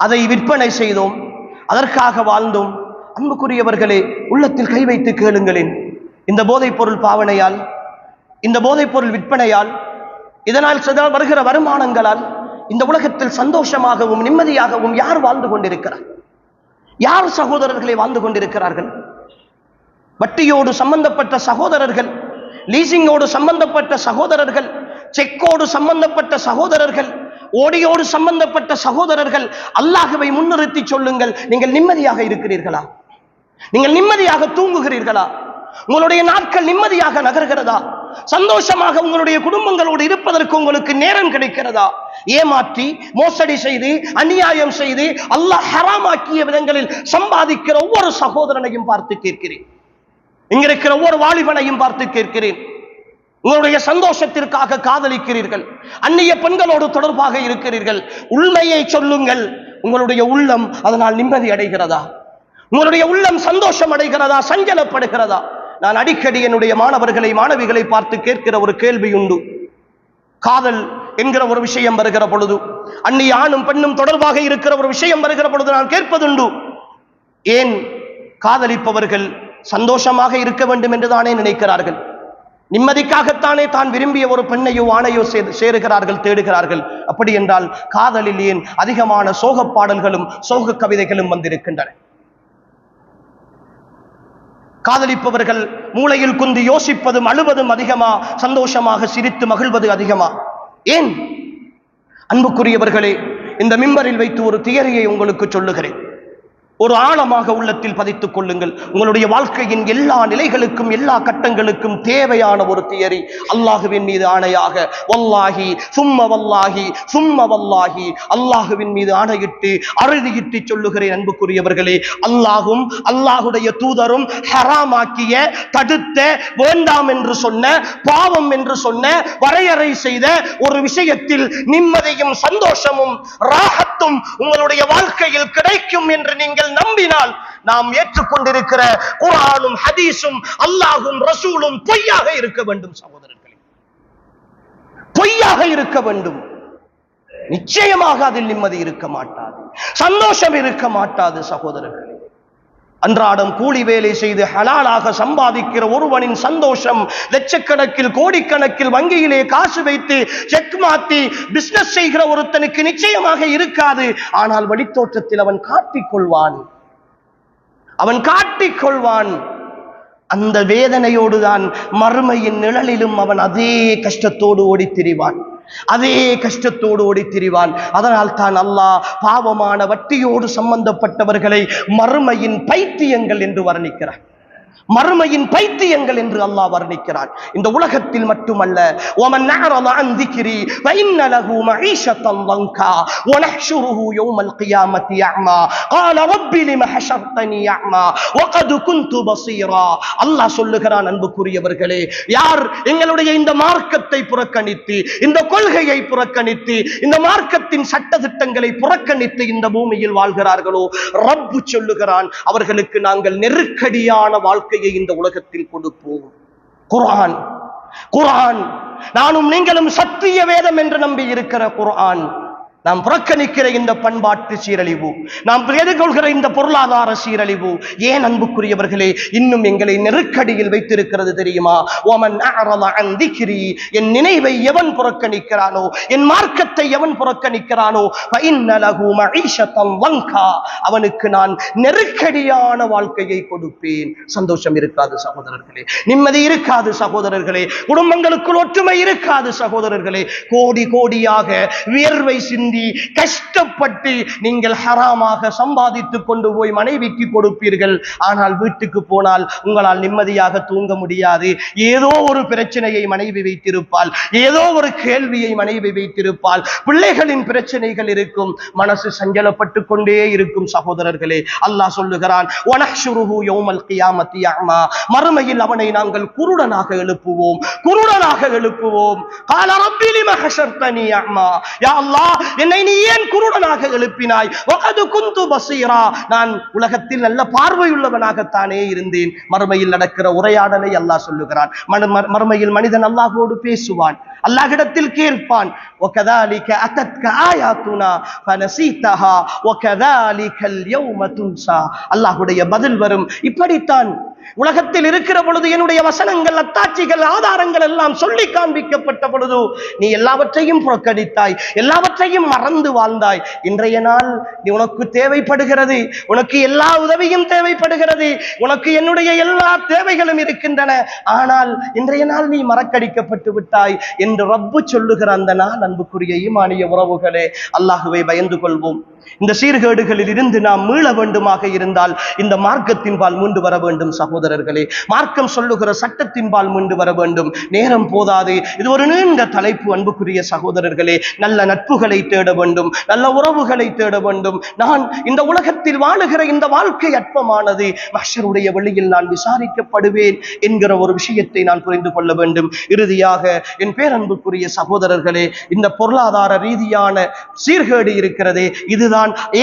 அதை விற்பனை செய்தோம், அதற்காக வாழ்ந்தோம். அன்புக்குரியவர்களே, உள்ளத்தில் கை வைத்து கேளுங்களேன். இந்த போதைப் பொருள் பாவனையால், இந்த போதைப் பொருள் விற்பனையால், இதனால் வருகிற வருமானங்களால் இந்த உலகத்தில் சந்தோஷமாகவும் நிம்மதியாகவும் யார் வாழ்ந்து கொண்டிருக்கிறார்? யார் சகோதரர்களை வாழ்ந்து கொண்டிருக்கிறார்கள்? வட்டியோடு சம்பந்தப்பட்ட சகோதரர்கள், லீசிங்கோடு சம்பந்தப்பட்ட சகோதரர்கள், செக்கோடு சம்பந்தப்பட்ட சகோதரர்கள், ஓடியோடு சம்பந்தப்பட்ட சகோதரர்கள். அல்லாஹ்வை முன்னிறுத்தி சொல்லுங்கள், நீங்கள் நிம்மதியாக இருக்கிறீர்களா? நீங்கள் நிம்மதியாக தூங்குகிறீர்களா? உங்களுடைய நாட்கள் நிம்மதியாக நகர்கிறதா? சந்தோஷமாக உங்களுடைய குடும்பங்களோடு இருப்பதற்கு உங்களுக்கு நேரம் கிடைக்கிறதா? ஏமாற்றி, மோசடி செய்து, அநியாயம் செய்து, அல்லாஹ் ஹராமாக்கிய விதங்களில் சம்பாதிக்கிற ஒவ்வொரு சகோதரனையும் பார்த்து கேட்கிறேன். இங்க இருக்கிற ஒவ்வொரு வாலிபனையும் பார்த்து கேட்கிறேன். உங்களுடைய சந்தோஷத்திற்காக காதலிக்கிறீர்கள், அந்நிய பெண்களோடு தொடர்பாக இருக்கிறீர்கள். உண்மையை சொல்லுங்கள், உங்களுடைய உள்ளம் அதனால் நிம்மதி அடைகிறதா? உங்களுடைய உள்ளம் சந்தோஷம் அடைகிறதா? சஞ்சலப்படுகிறதா? நான் அடிக்கடி என்னுடைய மாணவர்களை, மாணவிகளை பார்த்து கேட்கிற ஒரு கேள்வி உண்டு. காதல் என்கிற ஒரு விஷயம் வருகிற பொழுது, அந்நிய ஆணும் பெண்ணும் தொடர்பாக இருக்கிற ஒரு விஷயம் வருகிற பொழுது நான் கேட்பதுண்டு, ஏன் காதலிப்பவர்கள் சந்தோஷமாக இருக்க வேண்டும் என்று தானே நினைக்கிறார்கள்? நிம்மதிக்காகத்தானே தான் விரும்பிய ஒரு பெண்ணையோ ஆணையோ சேருகிறார்கள், தேடுகிறார்கள். அப்படி என்றால் காதலில் ஏன் அதிகமான சோக பாடல்களும் சோக கவிதைகளும் வந்திருக்கின்றன? காதலிப்பவர்கள் மூளையில் குந்தி யோசிப்பதும் அழுவதும் அதிகமா, சந்தோஷமாக சிரித்து மகிழ்வது அதிகமா? ஏன்? அன்புக்குரியவர்களே, இந்த மிம்பரில் வைத்து ஒரு தியரியை உங்களுக்கு சொல்லுகிறேன். ஒரு ஆழமாக உள்ளத்தில் பதித்துக் கொள்ளுங்கள். உங்களுடைய வாழ்க்கையின் எல்லா நிலைகளுக்கும், எல்லா கட்டங்களுக்கும் தேவையான ஒரு தியரி. அல்லாஹுவின் மீது ஆணையாக, வல்லாஹி சும்ம வல்லாஹி சும்ம வல்லாஹி, அல்லாஹுவின் மீது ஆணையிட்டு அறுதியிட்டு சொல்லுகிறேன் அன்புக்குரியவர்களே, அல்லாஹும் அல்லாஹுடைய தூதரும் ஹராமாக்கிய, தடுத்த, வேண்டாம் என்று சொன்ன, பாவம் என்று சொன்ன, வரையறை செய்த ஒரு விஷயத்தில் நிம்மதியும் சந்தோஷமும் ராகத்தும் உங்களுடைய வாழ்க்கையில் கிடைக்கும் என்று நீங்கள் நம்பினால் நாம் ஏற்றுக்கொண்டிருக்கிற குர்ஆனும் ஹதீஸும் அல்லாஹ்வும் ரசூலும் பொய்யாக இருக்க வேண்டும் சகோதரர்களே, பொய்யாக இருக்க வேண்டும். நிச்சயமாக அதில் நிம்மதி இருக்க மாட்டாது, சந்தோஷம் இருக்க மாட்டாது சகோதரர்களே. அன்றாடம் கூலி வேலை செய்து ஹலாலாக சம்பாதிக்கிற ஒருவனின் சந்தோஷம் லட்சக்கணக்கில் கோடிக்கணக்கில் வங்கியிலே காசு வைத்து செக் மாத்தி பிசினஸ் செய்கிற ஒருத்தனுக்கு நிச்சயமாக இருக்காது. ஆனால் வெளித்தோற்றத்தில் அவன் காட்டிக்கொள்வான். அந்த வேதனையோடுதான் மறுமையின் நிழலிலும் அவன் அதே கஷ்டத்தோடு ஓடித் திரிவான். அதனால் தான் அல்லாஹ் பாவமான வட்டியோடு சம்பந்தப்பட்டவர்களை மறுமையின் பைத்தியங்கள் என்று வர்ணிக்கிறார். மறுமையின் பைத்தியங்கள் என்று அல்லாஹ் வர்ணிக்கிறான். இந்த உலகத்தில் மட்டுமல்ல, வமன் அஅரத அன் திக்ரி ஃபஇன்ன லஹு மஈஷத்தன் லங்கா வனஹ்ஷுருஹு யௌமல் கியாமத்தி அஅமா قال رب لم حشرتني அஅமா وقد كنت بصيرا. அல்லாஹ் சொல்லுகிறான், அன்புக்குரியவர்களே, யார் எங்களுடைய இந்த மார்க்கத்தை புறக்கணித்து, இந்த கொள்கையை புறக்கணித்து, இந்த மார்க்கத்தின் சட்டதிட்டங்களை புறக்கணித்து இந்த பூமியில் வாழ்கிறார்களோ, ரப்பு சொல்லுகிறான், அவர்களுக்கு நாங்கள் நெருக்கடியான வாழ்க்கை இந்த உலகத்தில் கொடுப்போம். குர்ஆன் நானும் நீங்களும் சத்திய வேதம் என்று நம்பி இருக்கிற குர்ஆன், நாம் புறக்கணிக்கிற இந்த பண்பாட்டு சீரழிவு, நாம் எதிர்கொள்கிற இந்த பொருளாதார சீரழிவு ஏன் அன்புக்குரியவர்களே இன்னும் எங்களை நெருக்கடியில் வைத்திருக்கிறது தெரியுமா? வமன் அஅரத அன் திக்ரி, என் நினைவை எவன் புறக்கணிக்கிறானோ, என் மார்க்கத்தை எவன் புறக்கணிக்கிறானோ, ஃபஇன்ன லஹு மஈஷத்தன் லங்கா, அவனுக்கு நான் நெருக்கடியான வாழ்க்கையை கொடுப்பேன். சந்தோஷம் இருக்காது சகோதரர்களே, நிம்மதி இருக்காது சகோதரர்களே, குடும்பங்களுக்குள் ஒற்றுமை இருக்காது சகோதரர்களே. கோடி கோடியாக வியர்வை சிந்தி கஷ்டப்பட்டு நீங்கள் ஹராமாக சம்பாதித்துக் கொண்டு போய் மனைவிக்கு கொடுப்பீர்கள். ஆனால் வீட்டுக்கு போனால் உங்களால் நிம்மதியாக தூங்க முடியாது. ஏதோ ஒரு பிரச்சனையை மனைவி வைத்திருப்பாள், ஏதோ ஒரு கேள்வியை மனைவி வைத்திருப்பாள், பிள்ளைகளின் பிரச்சனைகள் இருக்கும், மனசு சஞ்சலப்பட்டு கொண்டே இருக்கும் சகோதரர்களே. அல்லாஹ் சொல்லுகிறான், வனஹ்ஷுருஹு யௌமல் கியாமத்தி அஅமா, மறுமையில் அவனை நாங்கள் குருடனாக எழுப்புவோம். قال رب لم حشرتني அஅமா, யா அல்லாஹ் என்னை நீ ஏன் குருடனாக எழுப்பினாய்? வகது குந்து பஸீரா, நான் உலகத்தில் நல்ல பார்வையுள்ளவனாகத்தானே இருந்தேன். மறுமையில் நடக்கிற உரையாடலை அல்லாஹ் சொல்லுகிறான். மறுமையில் மனிதன் அல்லாஹ்வோடு பேசுவான், அல்லாஹ்விடத்தில் கேட்பான். وكذلك اتتك آياتنا فنسيتها وكذلك اليوم تنسى. அல்லாஹ்வுடைய பதில் வரும், இப்படித்தான் உலகத்தில் இருக்கிற பொழுது என்னுடைய வசனங்கள், அத்தாட்சிகள், ஆதாரங்கள் எல்லாம் சொல்லி காண்பிக்கப்பட்ட பொழுது நீ எல்லாவற்றையும் புறக்கணித்தாய், எல்லாவற்றையும் மறந்து வாழ்ந்தாய். இன்றைய நாள் நீ உனக்கு தேவைப்படுகிறது, உனக்கு எல்லா உதவியும் தேவைப்படுகிறது, உனக்கு என்னுடைய எல்லா தேவைகளும் இருக்கின்றன, ஆனால் இன்றைய நாள் நீ மறக்கடிக்கப்பட்டு விட்டாய் என்று ரப்பு சொல்லுகிற அந்த நாள், அன்புக்குரிய ஈமானிய உறவுகளே, அல்லாஹ்வை பயந்து கொள்வோம். இந்த சீர்கேடுகளில் இருந்து நாம் மீள வேண்டுமாக இருந்தால் இந்த மார்க்கத்தின் பால் மீண்டு வர வேண்டும் சகோதரர்களே. மார்க்கம் சொல்லுகிற சட்டத்தின் பால் மீண்டு வர வேண்டும். நேரம் போதாது, இது ஒரு நீண்ட தலைப்பு அன்புக்குரிய சகோதரர்களே. நல்ல நட்புகளை தேட வேண்டும், நல்ல உறவுகளை தேட வேண்டும். நான் இந்த உலகத்தில் வாழுகிற இந்த வாழ்க்கை அற்பமானது, மஹ்ஷருடைய வெளியில் நான் விசாரிக்கப்படுவேன் என்கிற ஒரு விஷயத்தை நான் புரிந்து கொள்ள வேண்டும். இறுதியாக என் பேரன்புக்குரிய சகோதரர்களே, இந்த பொருளாதார ரீதியான சீர்கேடு இருக்கிறதே, இதுதான்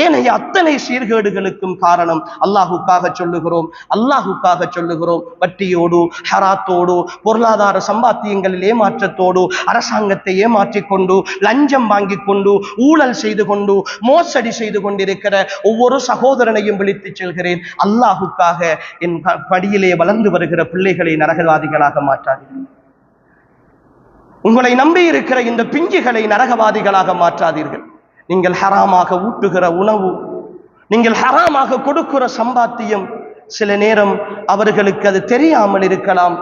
ஏனைய அத்தனை சீர்கேடுகளுக்கும் காரணம். அல்லாஹுக்காக சொல்லுகிறோம், வட்டியோடு, ஹராத்தோடு, பொருளாதார சம்பாத்தியங்களில் ஏமாற்றத்தோடு, அரசாங்கத்தை ஏமாற்றிக் கொண்டு, லஞ்சம் வாங்கிக் கொண்டு, ஊழல் செய்து கொண்டு, மோசடி செய்து கொண்டிருக்கிற ஒவ்வொரு சகோதரனையும் விழித்து செல்கிறேன். அல்லாஹுக்காக என் படியிலே வளர்ந்து வருகிற பிள்ளைகளை நரகவாதிகளாக மாற்றாதீர்கள். உங்களை நம்பி இருக்கிற இந்த பிஞ்சுகளை நரகவாதிகளாக மாற்றாதீர்கள். நீங்கள் ஹராமாக ஊட்டுகிற உணவு, நீங்கள் ஹராமாக கொடுக்கிற சம்பாத்தியம், சில நேரம் அவர்களுக்கு அது தெரியாமல் இருக்கலாம்,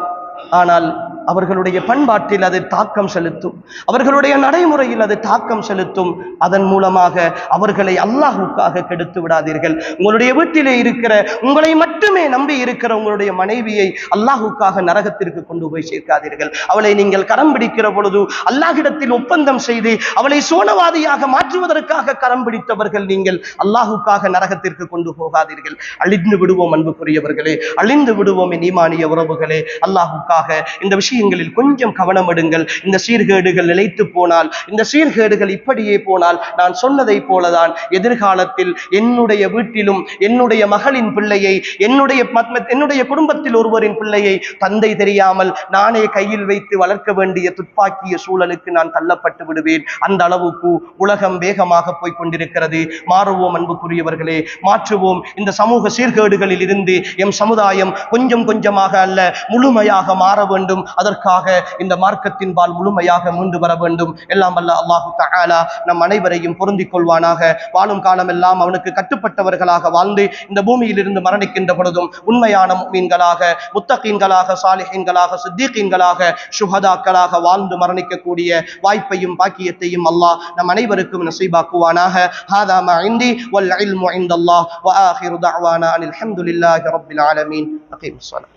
ஆனால் அவர்களுடைய பண்பாட்டில் அது தாக்கம் செலுத்தும், அவர்களுடைய நடைமுறையில் அது தாக்கம் செலுத்தும். அதன் மூலமாக அவர்களை அல்லாஹுக்காக கெடுத்து விடாதீர்கள். உங்களுடைய வீட்டிலே இருக்கிற, உங்களை மட்டுமே நம்பி இருக்கிற உங்களுடைய மனைவியை அல்லாஹுக்காக நரகத்திற்கு கொண்டு போய் சேர்க்காதீர்கள். அவளை நீங்கள் கரம் பிடிக்கிற பொழுது அல்லாஹ்விடத்தில் ஒப்பந்தம் செய்து அவளை சோனவாதியாக மாற்றுவதற்காக கரம் பிடித்தவர்கள் நீங்கள். அல்லாஹுக்காக நரகத்திற்கு கொண்டு போகாதீர்கள். அழிந்து விடுவோம் அன்புக்குரியவர்களே, அழிந்து விடுவோம் என் ஈமானிய உறவுகளே. அல்லாஹுக்காக இந்த விஷயம் விஷயங்களில் கொஞ்சம் கவனம் எடுங்கள். இந்த சீர்கேடுகள் நிலைத்து போனால், இந்த சீர்கேடுகள் இப்படியே போனால், நான் சொன்னதை போலதான் எதிர்காலத்தில் என்னுடைய வீட்டிலும் என்னுடைய மகளின் பிள்ளையை, என்னுடைய குடும்பத்தில் ஒருவரின் பிள்ளையை தந்தை தெரியாமல் நானே கையில் வைத்து வளர்க்க வேண்டிய துப்பாக்கிய சூழலுக்கு நான் தள்ளப்பட்டு விடுவேன். அந்த அளவுக்கு உலகம் வேகமாக போய் கொண்டிருக்கிறது. மாறுவோம் அன்புக்குரியவர்களே, மாற்றுவோம். இந்த சமூக சீர்கேடுகளில் இருந்து எம் சமுதாயம் கொஞ்சம் கொஞ்சமாக அல்ல, முழுமையாக மாற வேண்டும். அதற்காக இந்த மார்க்கத்தின் பால் முழுமையாக மீண்டு வர வேண்டும். எல்லாம் வல்ல அல்லாஹு தஆலா நம் அனைவரையும் பொருந்திக் கொள்வானாக. வாழும் காலமெல்லாம் அவனுக்கு கட்டுப்பட்டவர்களாக வாழ்ந்து இந்த பூமியில் இருந்து மரணிக்கின்ற பொழுதும் உண்மையான முஃமின்களாக, முத்தகீன்களாக, சாலிஹீன்களாக, சித்தீகீன்களாக, ஷுஹதாக்களாக வாழ்ந்து மரணிக்கக்கூடிய வாய்ப்பையும் பாக்கியத்தையும் அல்லாஹ் நம் அனைவருக்கும் நசீபாக்குவானாக. ஹாதா மா இந்தி வல் இல்மு இன்தல்லாஹ் வ ஆகிரு தஅவானா அனில் ஹம்துலில்லாஹி ரப்பில் ஆலமீன். அகீமுஸ் ஸலாத்.